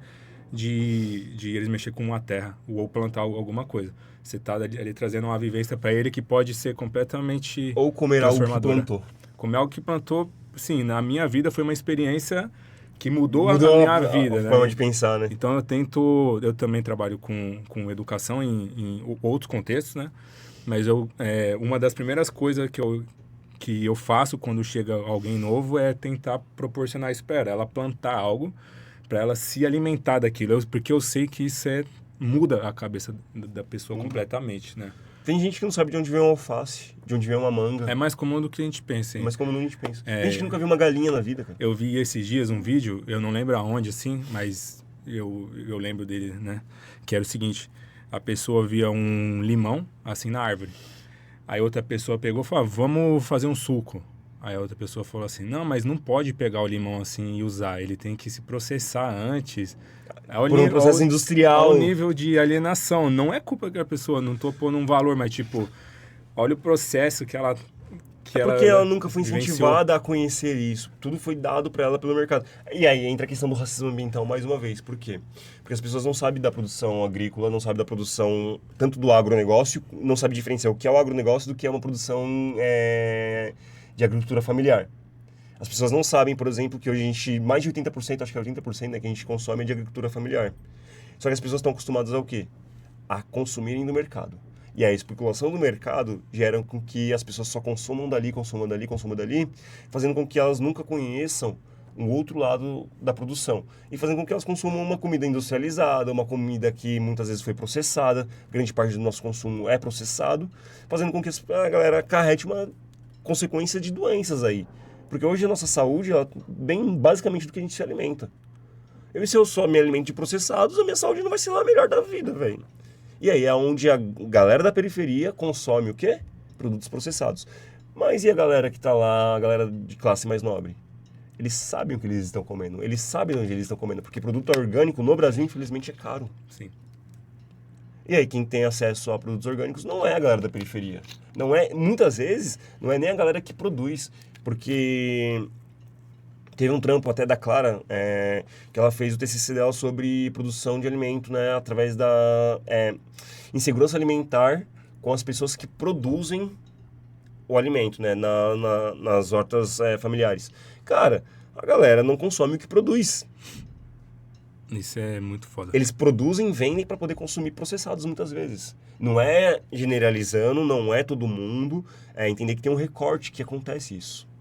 de eles mexer com uma terra ou plantar alguma coisa. Você está ali trazendo uma vivência para ele que pode ser completamente Ou comer algo que transformadora. plantou. Comer algo que plantou, sim, na minha vida foi uma experiência que mudou a Mudou minha vida, a né? forma de pensar, né? Então eu também trabalho com educação em outros contextos, né? Mas uma das primeiras coisas que eu faço quando chega alguém novo é tentar proporcionar isso para ela plantar algo, para ela se alimentar daquilo, porque eu sei que isso muda a cabeça da pessoa completamente, né? Tem gente que não sabe de onde vem um alface, de onde vem uma manga. É mais comum do que a gente pensa, hein? Mas como a gente pensa. Tem gente que nunca viu uma galinha na vida, cara. Eu vi esses dias um vídeo, eu não lembro aonde, assim, mas eu lembro dele, né? Que era o seguinte, a pessoa via um limão, assim, na árvore. Aí outra pessoa pegou e falou, vamos fazer um suco. Aí a outra pessoa falou assim, não, mas não pode pegar o limão assim e usar, ele tem que se processar antes. Por um processo industrial. Ao nível de alienação. Não é culpa da pessoa, não tô pondo um valor, mas tipo, olha o processo que ela... Porque ela nunca foi vivenciou. incentivada a conhecer isso. Tudo foi dado para ela pelo mercado. E aí entra a questão do racismo ambiental mais uma vez. Por quê? Porque as pessoas não sabem da produção agrícola, não sabem da produção tanto do agronegócio, não sabem diferenciar o que é o agronegócio do que é uma produção de agricultura familiar. As pessoas não sabem, por exemplo, que hoje a gente, mais de 80%, acho que é 80%, né, que a gente consome é de agricultura familiar. Só que as pessoas estão acostumadas ao quê? A consumirem do mercado. E a especulação do mercado gera com que as pessoas só consumam dali, fazendo com que elas nunca conheçam um outro lado da produção. E fazendo com que elas consumam uma comida industrializada, uma comida que muitas vezes foi processada, grande parte do nosso consumo é processado, fazendo com que a galera carrete uma consequência de doenças aí. Porque hoje a nossa saúde ela vem basicamente do que a gente se alimenta. Se eu só me alimento de processados, a minha saúde não vai ser lá a melhor da vida, velho. E aí é onde a galera da periferia consome o quê? Produtos processados. Mas e a galera que tá lá, a galera de classe mais nobre? Eles sabem o que eles estão comendo, eles sabem onde eles estão comendo, porque produto orgânico no Brasil, infelizmente, é caro. Sim. E aí quem tem acesso a produtos orgânicos não é a galera da periferia. Não é, muitas vezes, não é nem a galera que produz, porque... Teve um trampo até da Clara, que ela fez o TCC dela sobre produção de alimento, né, através da insegurança alimentar com as pessoas que produzem o alimento, né, nas hortas familiares. Cara, a galera não consome o que produz. Isso é muito foda. Eles produzem e vendem para poder consumir processados muitas vezes. Não é generalizando, não é todo mundo, entender que tem um recorte que acontece isso.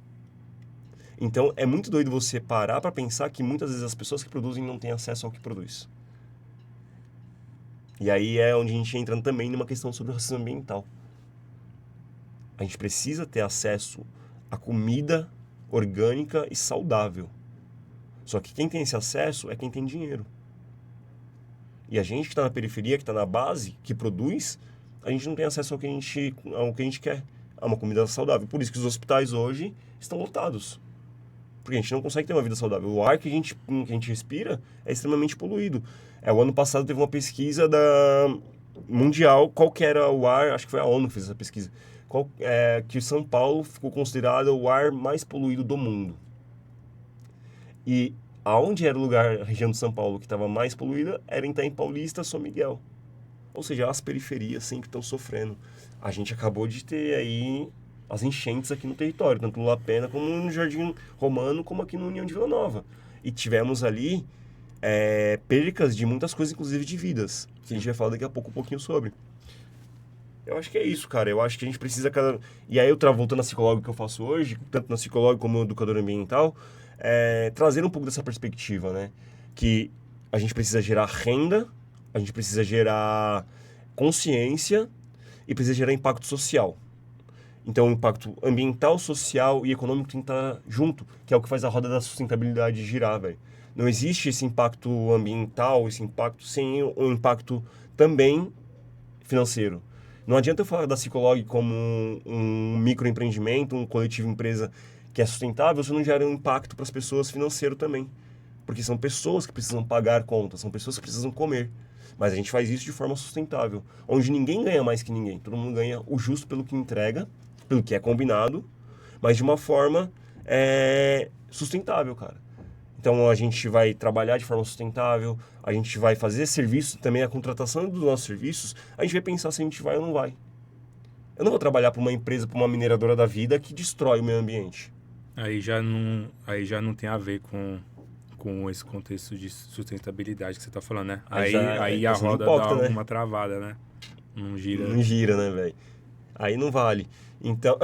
Então, é muito doido você parar para pensar que muitas vezes as pessoas que produzem não têm acesso ao que produz. E aí é onde a gente entra também numa questão sobre o racismo ambiental. A gente precisa ter acesso a comida orgânica e saudável. Só que quem tem esse acesso é quem tem dinheiro. E a gente que está na periferia, que está na base, que produz, a gente não tem acesso ao que a gente quer, a uma comida saudável. Por isso que os hospitais hoje estão lotados. Porque a gente não consegue ter uma vida saudável. O ar que a gente respira é extremamente poluído. O ano passado teve uma pesquisa mundial, qual que era o ar, acho que foi a ONU que fez essa pesquisa, que São Paulo ficou considerado o ar mais poluído do mundo. E aonde era o lugar, a região de São Paulo que estava mais poluída, era em Itaim Paulista, São Miguel. Ou seja, as periferias sempre estão sofrendo. A gente acabou de ter aí as enchentes aqui no território, tanto no La Pena como no Jardim Romano, como aqui no União de Vila Nova. E tivemos ali percas de muitas coisas, inclusive de vidas, que a gente vai falar daqui a pouco um pouquinho sobre. Eu acho que é isso, cara. Eu acho que a gente precisa... E aí, voltando à psicóloga que eu faço hoje, tanto na psicóloga como no educador ambiental, trazer um pouco dessa perspectiva, né? Que a gente precisa gerar renda, a gente precisa gerar consciência e precisa gerar impacto social. Então, o impacto ambiental, social e econômico tem que estar junto, que é o que faz a roda da sustentabilidade girar, velho. Não existe esse impacto ambiental, esse impacto sem um impacto também financeiro. Não adianta eu falar da Psicolog como um microempreendimento, um coletivo empresa que é sustentável, se não gera um impacto para as pessoas financeiro também. Porque são pessoas que precisam pagar contas, são pessoas que precisam comer. Mas a gente faz isso de forma sustentável, onde ninguém ganha mais que ninguém. Todo mundo ganha o justo pelo que entrega, pelo que é combinado, mas de uma forma sustentável, cara. Então a gente vai trabalhar de forma sustentável, a gente vai fazer serviço, também a contratação dos nossos serviços, a gente vai pensar se a gente vai ou não vai. Eu não vou trabalhar para uma empresa, para uma mineradora da vida que destrói o meio ambiente. Aí já não tem a ver com esse contexto de sustentabilidade que você está falando, né? Aí a roda dá né? uma travada, né? Não gira. Não gira, né, velho? Aí não vale. Então,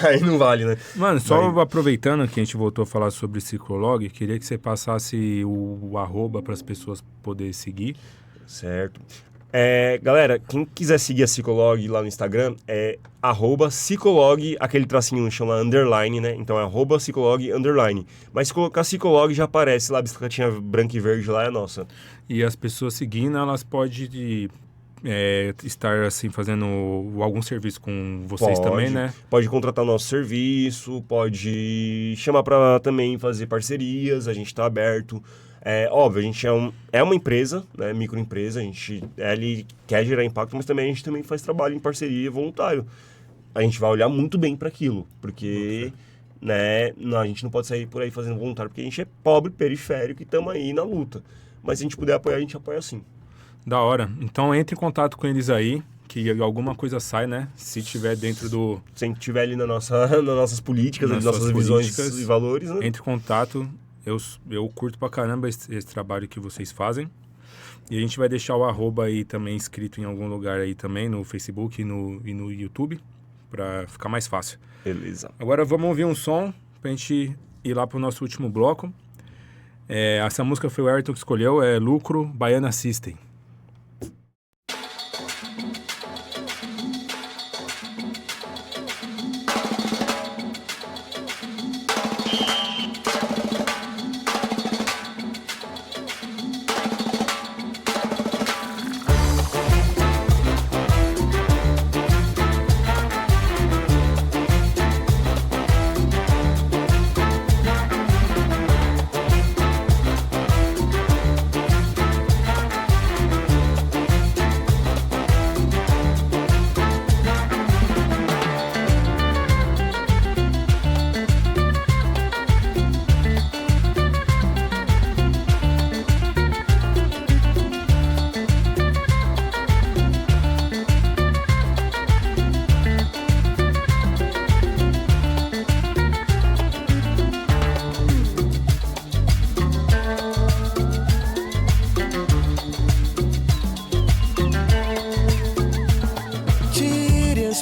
aí não vale, né? Mano, só aproveitando que a gente voltou a falar sobre Ciclolog, queria que você passasse o arroba para as pessoas poderem seguir. Certo. Galera, quem quiser seguir a Ciclolog lá no Instagram é @Ciclolog, aquele tracinho chama underline, né? Então é @Ciclolog underline. Mas se colocar Ciclolog já aparece lá, a bicicletinha branca e verde lá é nossa. E as pessoas seguindo, elas podem estar assim fazendo algum serviço com vocês também, né? Pode contratar nosso serviço, pode chamar para também fazer parcerias, a gente está aberto. Óbvio, a gente é uma empresa, né, microempresa, a gente quer gerar impacto, mas também a gente também faz trabalho em parceria voluntário. A gente vai olhar muito bem para aquilo, porque né, a gente não pode sair por aí fazendo voluntário, porque a gente é pobre, periférico e estamos aí na luta. Mas se a gente puder apoiar, a gente apoia sim. Da hora. Então entre em contato com eles aí, que alguma coisa sai, né? Se tiver dentro do... Se a gente tiver ali nas nossas políticas, nas nossas visões e valores, né? Entre em contato. Eu curto pra caramba esse trabalho que vocês fazem. E a gente vai deixar o arroba aí também escrito em algum lugar aí também, no Facebook e no YouTube, pra ficar mais fácil. Beleza. Agora vamos ouvir um som pra gente ir lá pro nosso último bloco. Essa música foi o Ayrton que escolheu, é Lucro, Baiana System.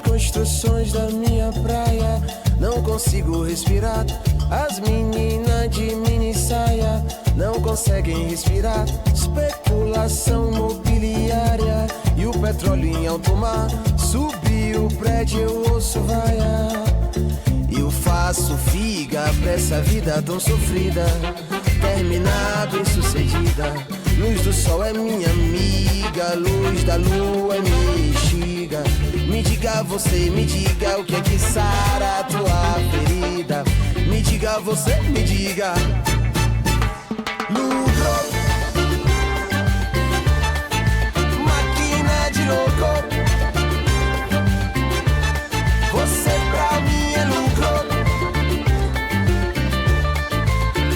Construções da minha praia, não consigo respirar. As meninas de mini saia não conseguem respirar. Especulação mobiliária e o petróleo em alto mar. Subiu o prédio, eu ouço vaiar. Eu faço figa pra essa vida tão sofrida terminar bem sucedida. Luz do sol é minha amiga, luz da lua é minha instiga. Me diga você, me diga o que é que sara a tua ferida. Me diga você, me diga. Lucro, máquina de louco. Você pra mim é lucro.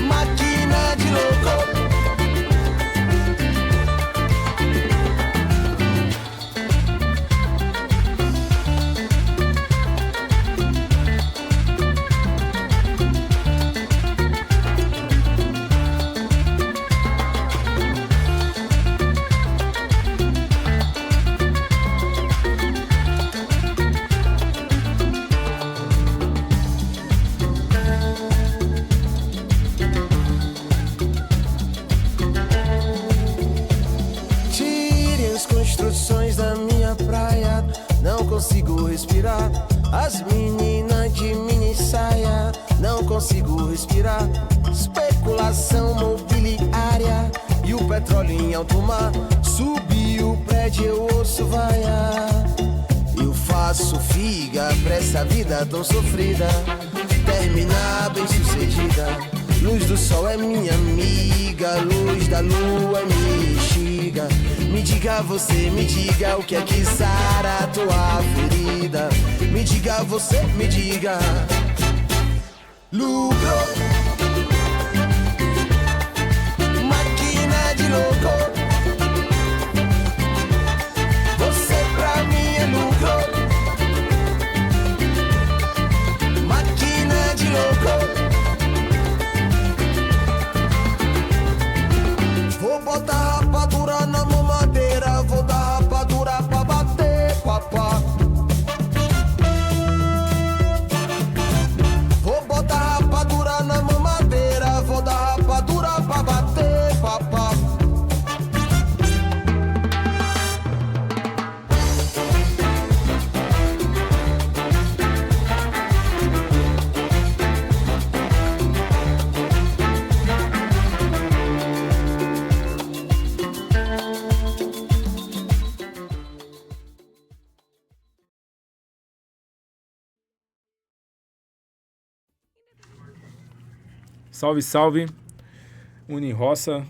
Máquina de louco. Da minha praia, não consigo respirar. As meninas de mini saia, não consigo respirar. Especulação mobiliária e o petróleo em alto mar. Subiu o prédio, eu ouço vaiar. Eu faço figa pra essa vida tão sofrida terminar bem sucedida. Luz do sol é minha amiga, luz da lua é minha instiga. Me diga você, me diga o que é que sara a tua ferida. Me diga você, me diga. Lucro, Salve, salve. Uniroça,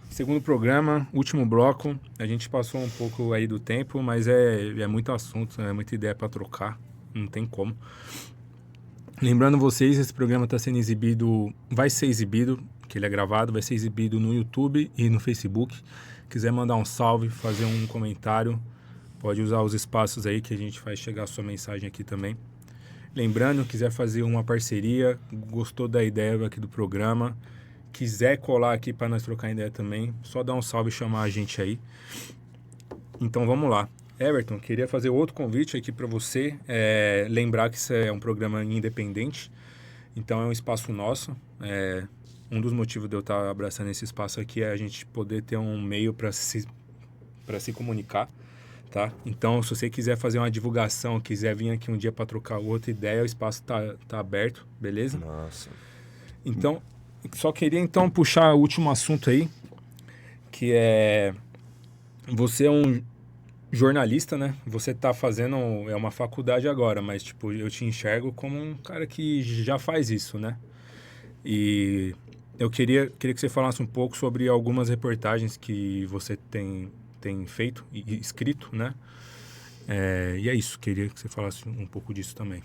segundo programa, último bloco. A gente passou um pouco aí do tempo, mas é muito assunto, é muita ideia para trocar. Não tem como. Lembrando vocês, esse programa está sendo exibido, vai ser exibido, que ele é gravado, vai ser exibido no YouTube e no Facebook. Quiser mandar um salve, fazer um comentário, pode usar os espaços aí que a gente faz chegar a sua mensagem aqui também. Lembrando, quiser fazer uma parceria, gostou da ideia aqui do programa, quiser colar aqui para nós trocar ideia também, só dar um salve e chamar a gente aí. Então vamos lá. Everton, queria fazer outro convite aqui para você, lembrar que isso é um programa independente, então é um espaço nosso. Um dos motivos de eu estar abraçando esse espaço aqui é a gente poder ter um meio para se comunicar. Tá? Então, se você quiser fazer uma divulgação, quiser vir aqui um dia para trocar outra ideia, o espaço tá aberto, beleza? Nossa. Então, só queria então puxar o último assunto aí, que é... Você é um jornalista, né? Você tá fazendo... É uma faculdade agora, mas tipo, eu te enxergo como um cara que já faz isso, né? E eu queria que você falasse um pouco sobre algumas reportagens que você tem feito e escrito, né? E é isso, queria que você falasse um pouco disso também.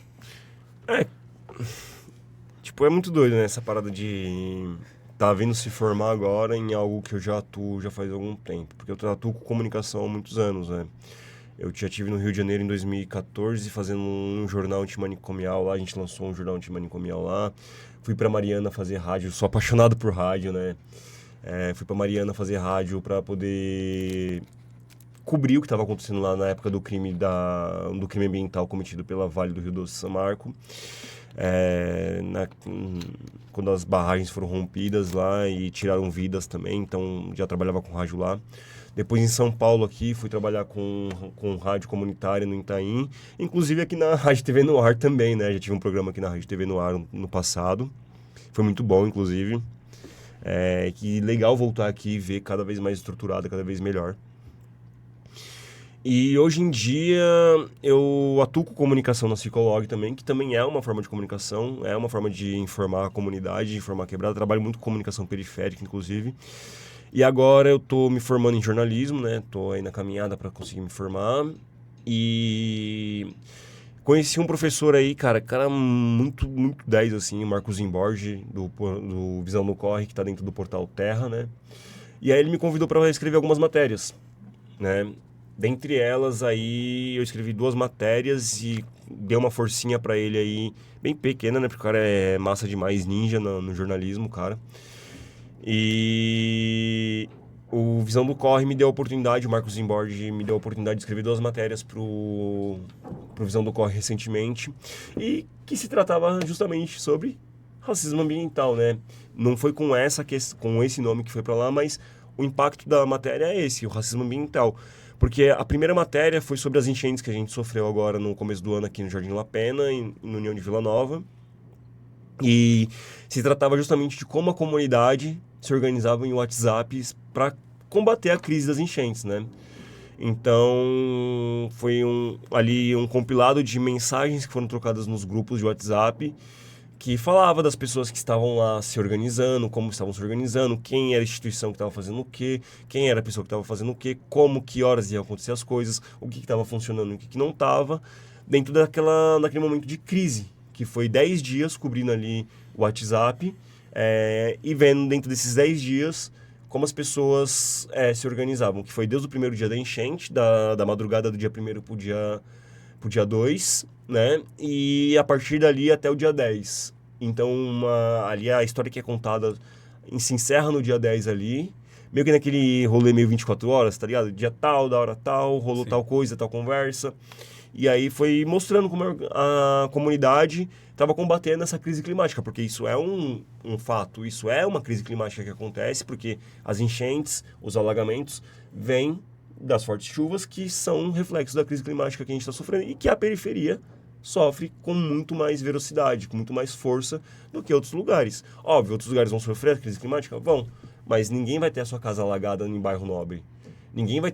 Tipo, é muito doido, né? Essa parada de tá vindo se formar agora em algo que eu já atuo já faz algum tempo. Porque eu atuo com comunicação há muitos anos, né? Eu já estive no Rio de Janeiro em 2014 fazendo um jornal antimanicomial lá. A gente lançou um jornal antimanicomial lá. Fui pra Mariana fazer rádio. Sou apaixonado por rádio, né? Fui pra Mariana fazer rádio para poder cobrir o que estava acontecendo lá na época do crime ambiental cometido pela Vale do Rio Doce São Marco. Quando as barragens foram rompidas lá e tiraram vidas também, então já trabalhava com rádio lá. Depois em São Paulo aqui, fui trabalhar com rádio comunitária no Itaim, inclusive aqui na Rádio TV no Ar também, né? Já tive um programa aqui na Rádio TV no Ar no passado, foi muito bom, inclusive. Que legal voltar aqui e ver cada vez mais estruturado, cada vez melhor. E hoje em dia eu atuo com comunicação na Psicolog também, que também é uma forma de comunicação, é uma forma de informar a comunidade, de informar a quebrada. Trabalho muito com comunicação periférica, inclusive. E agora eu tô me formando em jornalismo, né? Tô aí na caminhada para conseguir me formar. E conheci um professor aí, cara muito 10, assim, o Marcos Zimborge, do Visão no Corre, que tá dentro do portal Terra, né? E aí ele me convidou para escrever algumas matérias, né? Dentre elas, aí, eu escrevi 2 matérias e dei uma forcinha para ele aí, bem pequena, né? Porque o cara é massa demais, ninja no jornalismo, cara. E o Visão do Corre me deu a oportunidade, o Marcos Zimborge me deu a oportunidade de escrever 2 matérias pro Visão do Corre recentemente, e que se tratava justamente sobre racismo ambiental, né? Não foi com esse nome que foi para lá, mas o impacto da matéria é esse, o racismo ambiental. Porque a primeira matéria foi sobre as enchentes que a gente sofreu agora no começo do ano aqui no Jardim La Pena, na União de Vila Nova. E se tratava justamente de como a comunidade se organizava em WhatsApp para combater a crise das enchentes, né? Então, foi um compilado de mensagens que foram trocadas nos grupos de WhatsApp, que falava das pessoas que estavam lá se organizando, como estavam se organizando, quem era a instituição que estava fazendo o quê, quem era a pessoa que estava fazendo o quê, que horas iam acontecer as coisas, o que estava funcionando e o que não estava, dentro daquele momento de crise, que foi 10 dias cobrindo ali o WhatsApp, e vendo dentro desses 10 dias como as pessoas se organizavam, que foi desde o primeiro dia da enchente, da madrugada do dia 1º pro dia 2, né? E a partir dali até o dia 10. Então, ali a história que é contada se encerra no dia 10 ali, meio que naquele rolê meio 24 horas, tá ligado? Dia tal, da hora tal, rolou Sim. tal coisa, tal conversa. E aí foi mostrando como a comunidade estava combatendo essa crise climática, porque isso é um fato, isso é uma crise climática que acontece, porque as enchentes, os alagamentos, vêm das fortes chuvas, que são um reflexo da crise climática que a gente está sofrendo e que a periferia sofre com muito mais velocidade, com muito mais força do que outros lugares. Óbvio, outros lugares vão sofrer a crise climática? Vão, mas ninguém vai ter a sua casa alagada em bairro nobre. Ninguém vai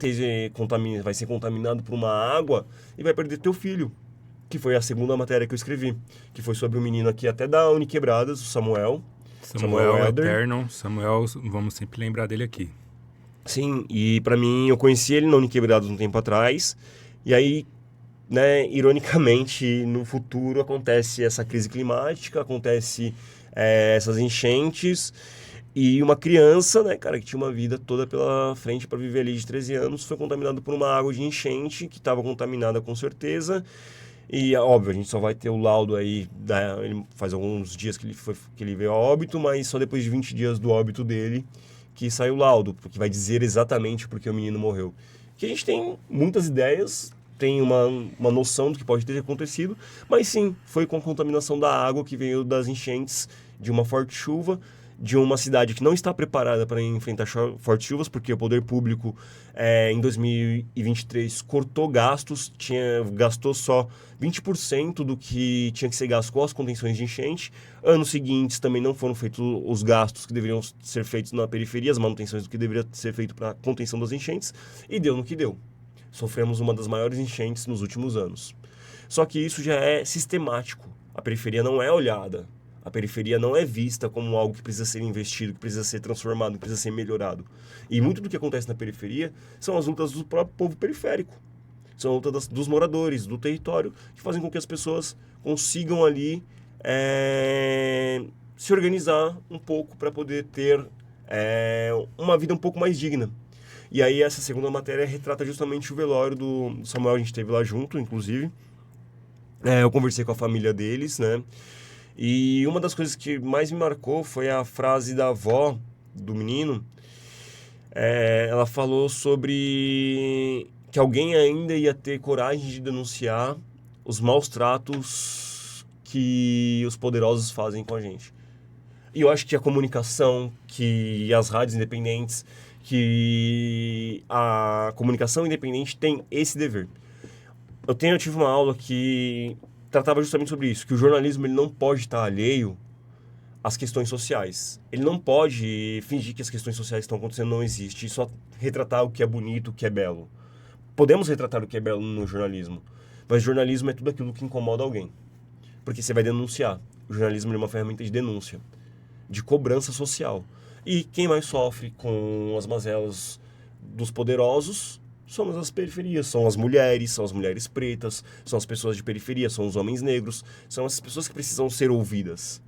vai ser contaminado por uma água e vai perder teu filho, que foi a segunda matéria que eu escrevi, que foi sobre um menino aqui até da Uniquebradas, o Samuel, Samuel Helder. Eterno, Samuel, vamos sempre lembrar dele aqui. Sim, e pra mim, eu conheci ele na Uniquebrados um tempo atrás, e aí, né, ironicamente, no futuro acontece essa crise climática, acontece essas enchentes, e uma criança, né, cara, que tinha uma vida toda pela frente para viver ali de 13 anos, foi contaminado por uma água de enchente, que estava contaminada com certeza, e óbvio, a gente só vai ter o laudo aí, ele faz alguns dias que ele veio a óbito, mas só depois de 20 dias do óbito dele, que sai o laudo, porque vai dizer exatamente porque o menino morreu. Que a gente tem muitas ideias, tem uma noção do que pode ter acontecido, mas sim, foi com a contaminação da água que veio das enchentes, de uma forte chuva, de uma cidade que não está preparada para enfrentar fortes chuvas, porque o poder público, em 2023, cortou gastos, gastou só 20% do que tinha que ser gasto com as contenções de enchente. Anos seguintes também não foram feitos os gastos que deveriam ser feitos na periferia, as manutenções do que deveria ser feito para a contenção das enchentes, e deu no que deu. Sofremos uma das maiores enchentes nos últimos anos. Só que isso já é sistemático. A periferia não é olhada. A periferia não é vista como algo que precisa ser investido, que precisa ser transformado, que precisa ser melhorado. E muito do que acontece na periferia são as lutas do próprio povo periférico. São as lutas dos moradores, do território, que fazem com que as pessoas consigam ali se organizar um pouco para poder ter uma vida um pouco mais digna. E aí essa segunda matéria retrata justamente o velório do Samuel, a gente esteve lá junto, inclusive. Eu conversei com a família deles, né? E uma das coisas que mais me marcou foi a frase da avó do menino. Ela falou sobre que alguém ainda ia ter coragem de denunciar os maus tratos que os poderosos fazem com a gente. E eu acho que a comunicação, que as rádios independentes, que a comunicação independente tem esse dever. Eu tive uma aula que tratava justamente sobre isso, que o jornalismo ele não pode estar alheio às questões sociais. Ele não pode fingir que as questões sociais que estão acontecendo não existem e só retratar o que é bonito, o que é belo. Podemos retratar o que é belo no jornalismo, mas jornalismo é tudo aquilo que incomoda alguém. Porque você vai denunciar. O jornalismo é uma ferramenta de denúncia, de cobrança social. E quem mais sofre com as mazelas dos poderosos somos as periferias, são as mulheres pretas, são as pessoas de periferia, são os homens negros, são essas pessoas que precisam ser ouvidas.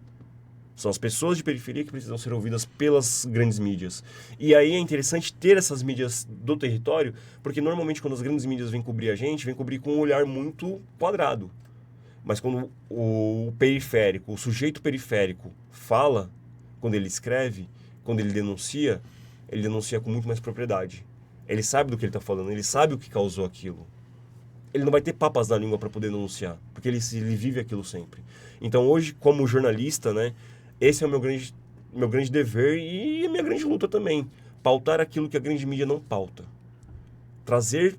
São as pessoas de periferia que precisam ser ouvidas pelas grandes mídias. E aí é interessante ter essas mídias do território, porque normalmente quando as grandes mídias vêm cobrir a gente, vêm cobrir com um olhar muito quadrado. Mas quando o periférico, o sujeito periférico fala, quando ele escreve, quando ele denuncia com muito mais propriedade. Ele sabe do que ele está falando, ele sabe o que causou aquilo. Ele não vai ter papas na língua para poder denunciar, porque ele vive aquilo sempre. Então hoje, como jornalista, né, esse é o meu grande dever e a minha grande luta também. Pautar aquilo que a grande mídia não pauta. Trazer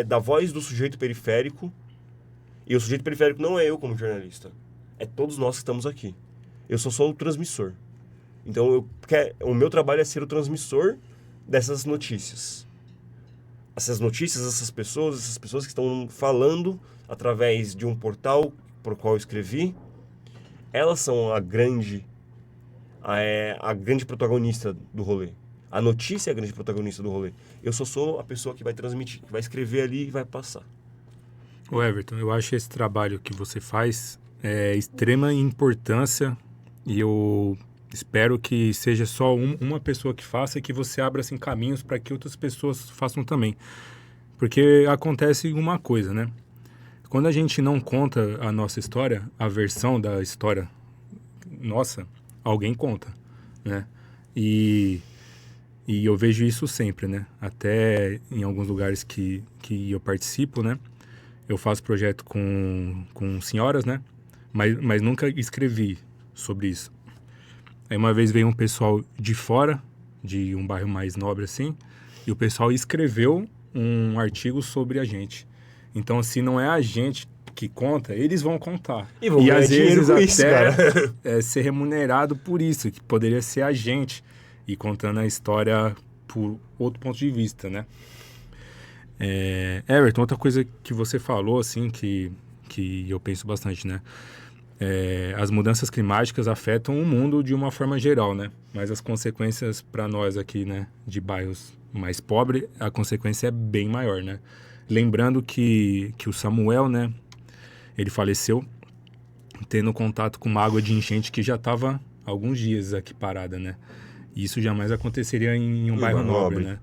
da voz do sujeito periférico, e o sujeito periférico não é eu como jornalista, é todos nós que estamos aqui. Eu sou só o transmissor. Então o meu trabalho é ser o transmissor dessas notícias. Essas notícias, essas pessoas que estão falando através de um portal por qual eu escrevi, elas são a grande protagonista do rolê. A notícia é a grande protagonista do rolê. Eu só sou a pessoa que vai transmitir, que vai escrever ali e vai passar. Ô Everton, eu acho esse trabalho que você faz extrema importância e eu espero que seja só uma pessoa que faça e que você abra assim, caminhos para que outras pessoas façam também. Porque acontece uma coisa, né? Quando a gente não conta a nossa história, a versão da história nossa, alguém conta, né? E eu vejo isso sempre, né? Até em alguns lugares que eu participo, né? Eu faço projeto com senhoras, né? Mas nunca escrevi sobre isso. Aí uma vez veio um pessoal de fora, de um bairro mais nobre assim, e o pessoal escreveu um artigo sobre a gente. Então, se não é a gente que conta, eles vão contar. E às vezes até ser remunerado por isso, que poderia ser a gente, e contando a história por outro ponto de vista, né? Everton, outra coisa que você falou, assim, que eu penso bastante, né? as mudanças climáticas afetam o mundo de uma forma geral, né? Mas as consequências para nós aqui, né, de bairros mais pobres, a consequência é bem maior, né? Lembrando que o Samuel, né, ele faleceu tendo contato com uma água de enchente que já estava alguns dias aqui parada, né? E isso jamais aconteceria em um bairro nobre, né?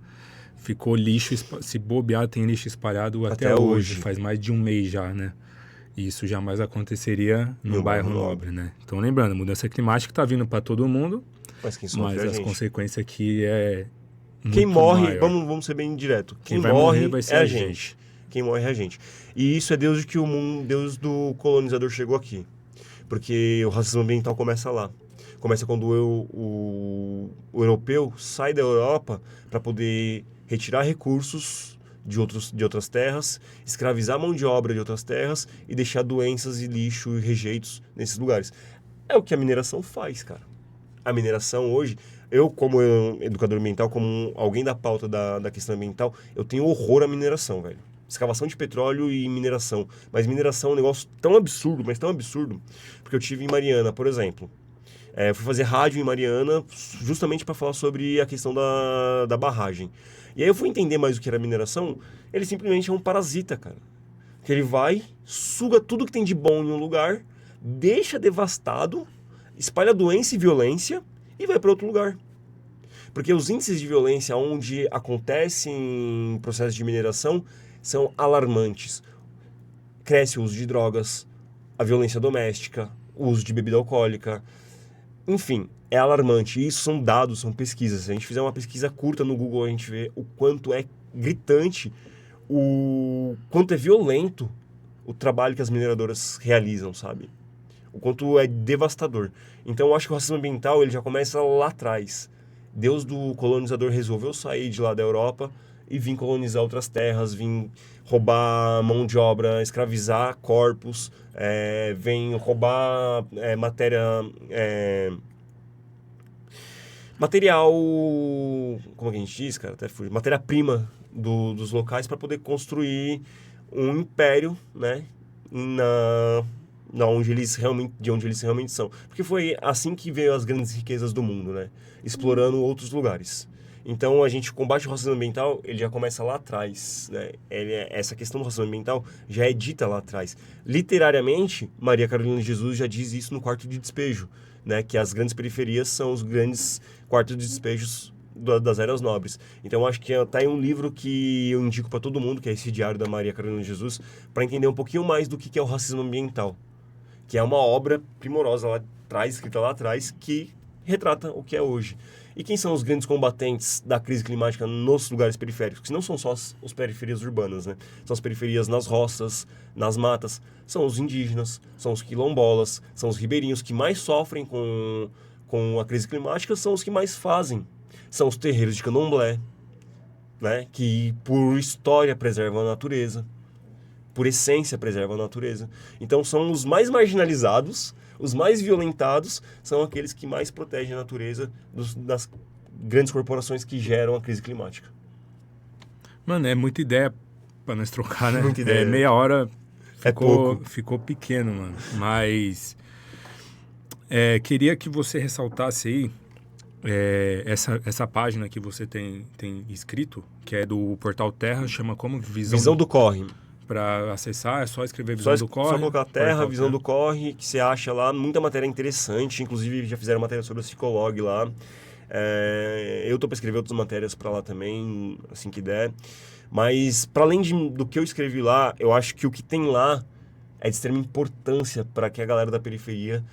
Ficou lixo, se bobear, tem lixo espalhado até hoje, faz mais de um mês já, né? E isso jamais aconteceria num bairro nobre, né? Então, lembrando, a mudança climática está vindo para todo mundo, Mas quem sofre é a as gente. consequências aqui é Quem muito morre, maior. vamos ser bem direto. Quem vai morre morrer vai ser é a a gente. Quem morre é a gente. E isso é Deus que o mundo, Deus do colonizador chegou aqui. Porque o racismo ambiental começa lá. Começa quando o europeu sai da Europa para poder retirar recursos de outras terras, escravizar a mão de obra de outras terras e deixar doenças e lixo e rejeitos nesses lugares. É o que a mineração faz, cara. A mineração hoje, eu como educador ambiental, como alguém da pauta da questão ambiental, eu tenho horror à mineração, velho. Escavação de petróleo e mineração. Mas mineração é um negócio tão absurdo, mas tão absurdo, porque eu tive em Mariana, por exemplo. Eu fui fazer rádio em Mariana justamente para falar sobre a questão da barragem. E aí eu fui entender mais o que era mineração. Ele simplesmente é um parasita, cara. Que ele vai, suga tudo que tem de bom em um lugar, deixa devastado, espalha doença e violência e vai para outro lugar. Porque os índices de violência onde acontecem processos de mineração são alarmantes. Cresce o uso de drogas, a violência doméstica, o uso de bebida alcoólica. Enfim, é alarmante. E isso são dados, são pesquisas. Se a gente fizer uma pesquisa curta no Google, a gente vê o quanto é gritante, o quanto é violento o trabalho que as mineradoras realizam, sabe? O quanto é devastador. Então, eu acho que o racismo ambiental ele já começa lá atrás. Deus do colonizador resolveu sair de lá da Europa e vir colonizar outras terras, vir roubar mão de obra, escravizar corpos, vem roubar material, como é que a gente diz, cara? Até fugiu. Matéria-prima dos locais para poder construir um império, né? De onde eles realmente são. Porque foi assim que veio as grandes riquezas do mundo, né? Explorando outros lugares. Então, a gente combate o racismo ambiental, ele já começa lá atrás, né? Essa questão do racismo ambiental já é dita lá atrás. Literariamente, Maria Carolina de Jesus já diz isso no Quarto de Despejo, né? Que as grandes periferias são os grandes quartos de despejos das áreas nobres. Então, acho que tá aí um livro que eu indico para todo mundo, que é esse Diário da Maria Carolina de Jesus, para entender um pouquinho mais do que é o racismo ambiental. Que é uma obra primorosa lá atrás, escrita lá atrás, que retrata o que é hoje. E quem são os grandes combatentes da crise climática nos lugares periféricos? Que não são só as periferias urbanas, né? São as periferias nas roças, nas matas. São os indígenas, são os quilombolas, são os ribeirinhos que mais sofrem com a crise climática, são os que mais fazem. São os terreiros de candomblé, né? Que por história preservam a natureza, por essência preservam a natureza. Então são os mais marginalizados, os mais violentados, são aqueles que mais protegem a natureza das grandes corporações que geram a crise climática. Mano, é muita ideia pra nós trocar, né? Muita ideia. Meia hora pouco. ficou pequeno, mano. Mas queria que você ressaltasse aí essa página que você tem escrito, que é do Portal Terra, chama como? Visão do Corre. Para acessar, é só escrever Visão do Corre. Só colocar Terra, Visão do Corre, que você acha lá, muita matéria interessante, inclusive já fizeram matéria sobre o Psicolog lá. Eu tô para escrever outras matérias para lá também, assim que der. Mas, para além do que eu escrevi lá, eu acho que o que tem lá é de extrema importância para que a galera da periferia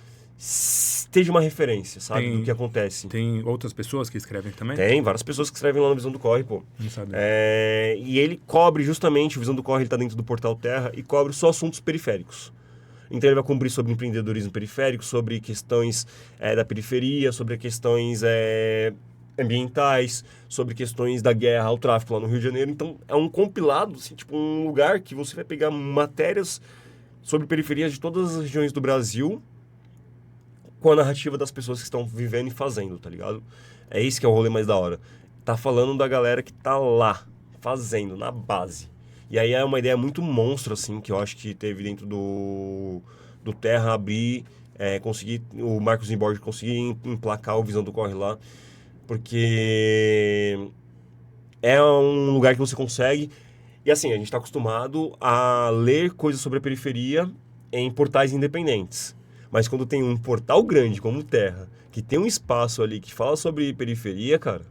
esteja uma referência, sabe, do que acontece. Tem outras pessoas que escrevem também? Tem, várias pessoas que escrevem lá no Visão do Corre, pô. Não sabia. E ele cobre justamente, o Visão do Corre, ele tá dentro do Portal Terra e cobre só assuntos periféricos. Então ele vai cobrir sobre empreendedorismo periférico, sobre questões da periferia, sobre questões ambientais, sobre questões da guerra ao tráfico lá no Rio de Janeiro. Então é um compilado, assim, tipo um lugar que você vai pegar matérias sobre periferias de todas as regiões do Brasil, com a narrativa das pessoas que estão vivendo e fazendo, tá ligado? É isso que é o rolê mais da hora. Tá falando da galera que tá lá, fazendo, na base. E aí é uma ideia muito monstro, assim, que eu acho que teve dentro do Terra abrir, conseguir, o Marcos Imborg conseguir emplacar o Visão do Corre lá, porque é um lugar que você consegue. E assim, a gente está acostumado a ler coisas sobre a periferia em portais independentes. Mas quando tem um portal grande como o Terra, que tem um espaço ali que fala sobre periferia, cara,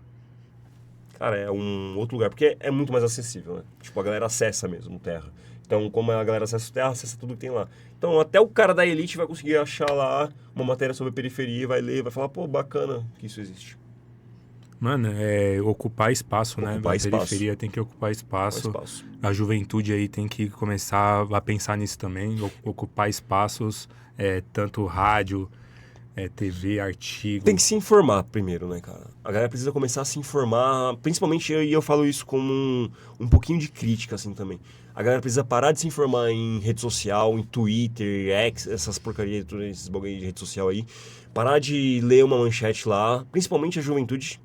é um outro lugar, porque é muito mais acessível, né? Tipo, a galera acessa mesmo o Terra. Então, como a galera acessa o Terra, acessa tudo que tem lá. Então, até o cara da elite vai conseguir achar lá uma matéria sobre periferia, vai ler, vai falar, pô, bacana que isso existe. Mano, ocupar espaço, né? A periferia tem que ocupar espaço. A juventude aí tem que começar a pensar nisso também, ocupar espaços, tanto rádio, TV, artigo. Tem que se informar primeiro, né, cara? A galera precisa começar a se informar, principalmente, e eu falo isso como um pouquinho de crítica, assim, também. A galera precisa parar de se informar em rede social, em Twitter, X, essas porcarias, esses bagulho de rede social aí. Parar de ler uma manchete lá, principalmente a juventude.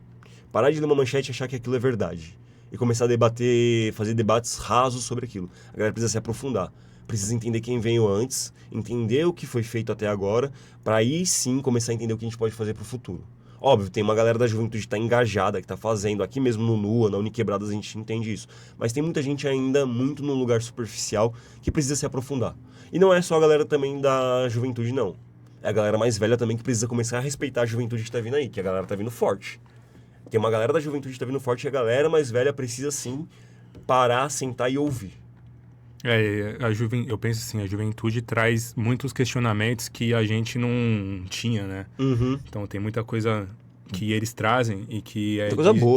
Parar de ler uma manchete e achar que aquilo é verdade. E começar a debater, fazer debates rasos sobre aquilo. A galera precisa se aprofundar. Precisa entender quem veio antes, entender o que foi feito até agora, para aí sim começar a entender o que a gente pode fazer para o futuro. Óbvio, tem uma galera da juventude que está engajada, que está fazendo. Aqui mesmo no NUA, na Uniquebradas, a gente entende isso. Mas tem muita gente ainda muito no lugar superficial que precisa se aprofundar. E não é só a galera também da juventude, não. É a galera mais velha também que precisa começar a respeitar a juventude que está vindo aí, que a galera está vindo forte. Tem uma galera da juventude que está vindo forte e a galera mais velha precisa, sim, parar, sentar e ouvir. Eu penso assim, a juventude traz muitos questionamentos que a gente não tinha, né? Uhum. Então tem muita coisa que eles trazem e que é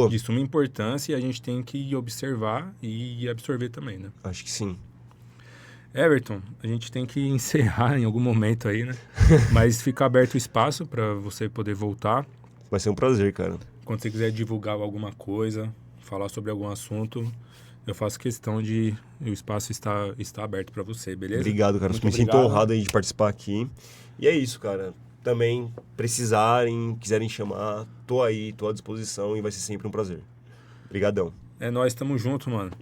de suma importância e a gente tem que observar e absorver também, né? Acho que sim. Everton, a gente tem que encerrar em algum momento aí, né? Mas fica aberto o espaço para você poder voltar. Vai ser um prazer, cara. Quando você quiser divulgar alguma coisa, falar sobre algum assunto, eu faço questão de o espaço está aberto para você, beleza? Obrigado, cara. Me sinto honrado aí de participar aqui. E é isso, cara. Também precisarem, quiserem chamar, tô aí, tô à disposição e vai ser sempre um prazer. Obrigadão. Nós estamos juntos, mano.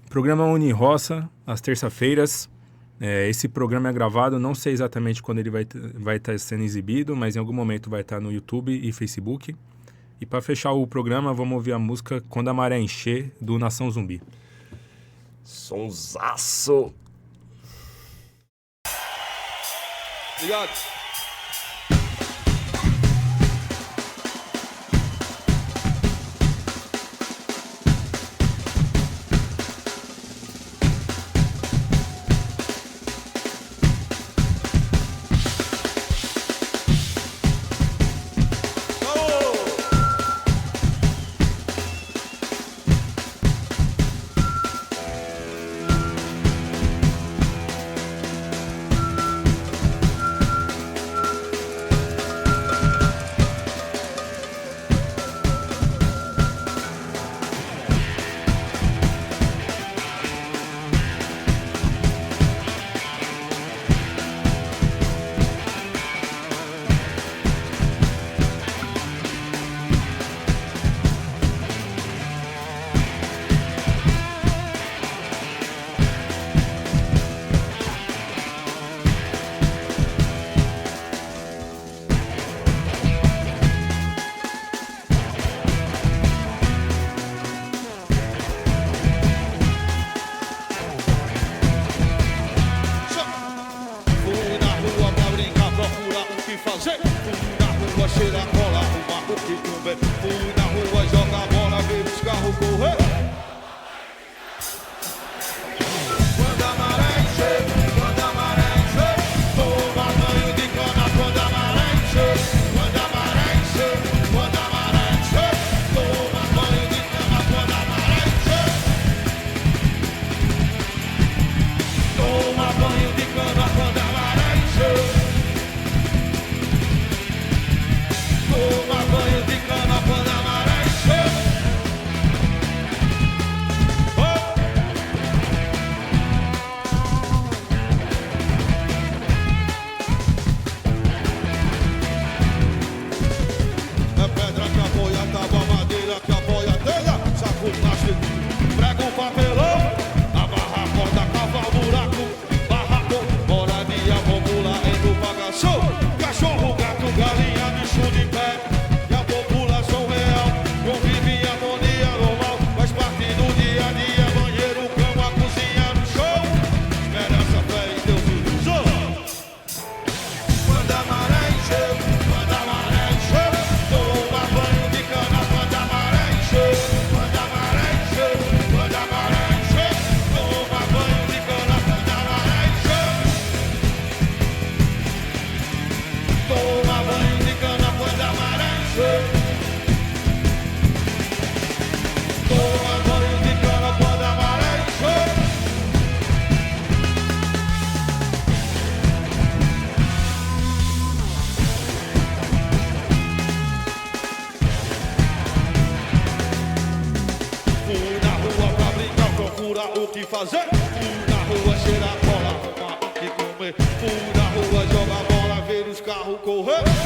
Programa Uniroça, às terça-feiras. Esse programa é gravado, não sei exatamente quando ele vai estar sendo exibido, mas em algum momento vai estar no YouTube e Facebook. E para fechar o programa, vamos ouvir a música Quando a Maré Encher, do Nação Zumbi. Sonsaço! Obrigado. correr.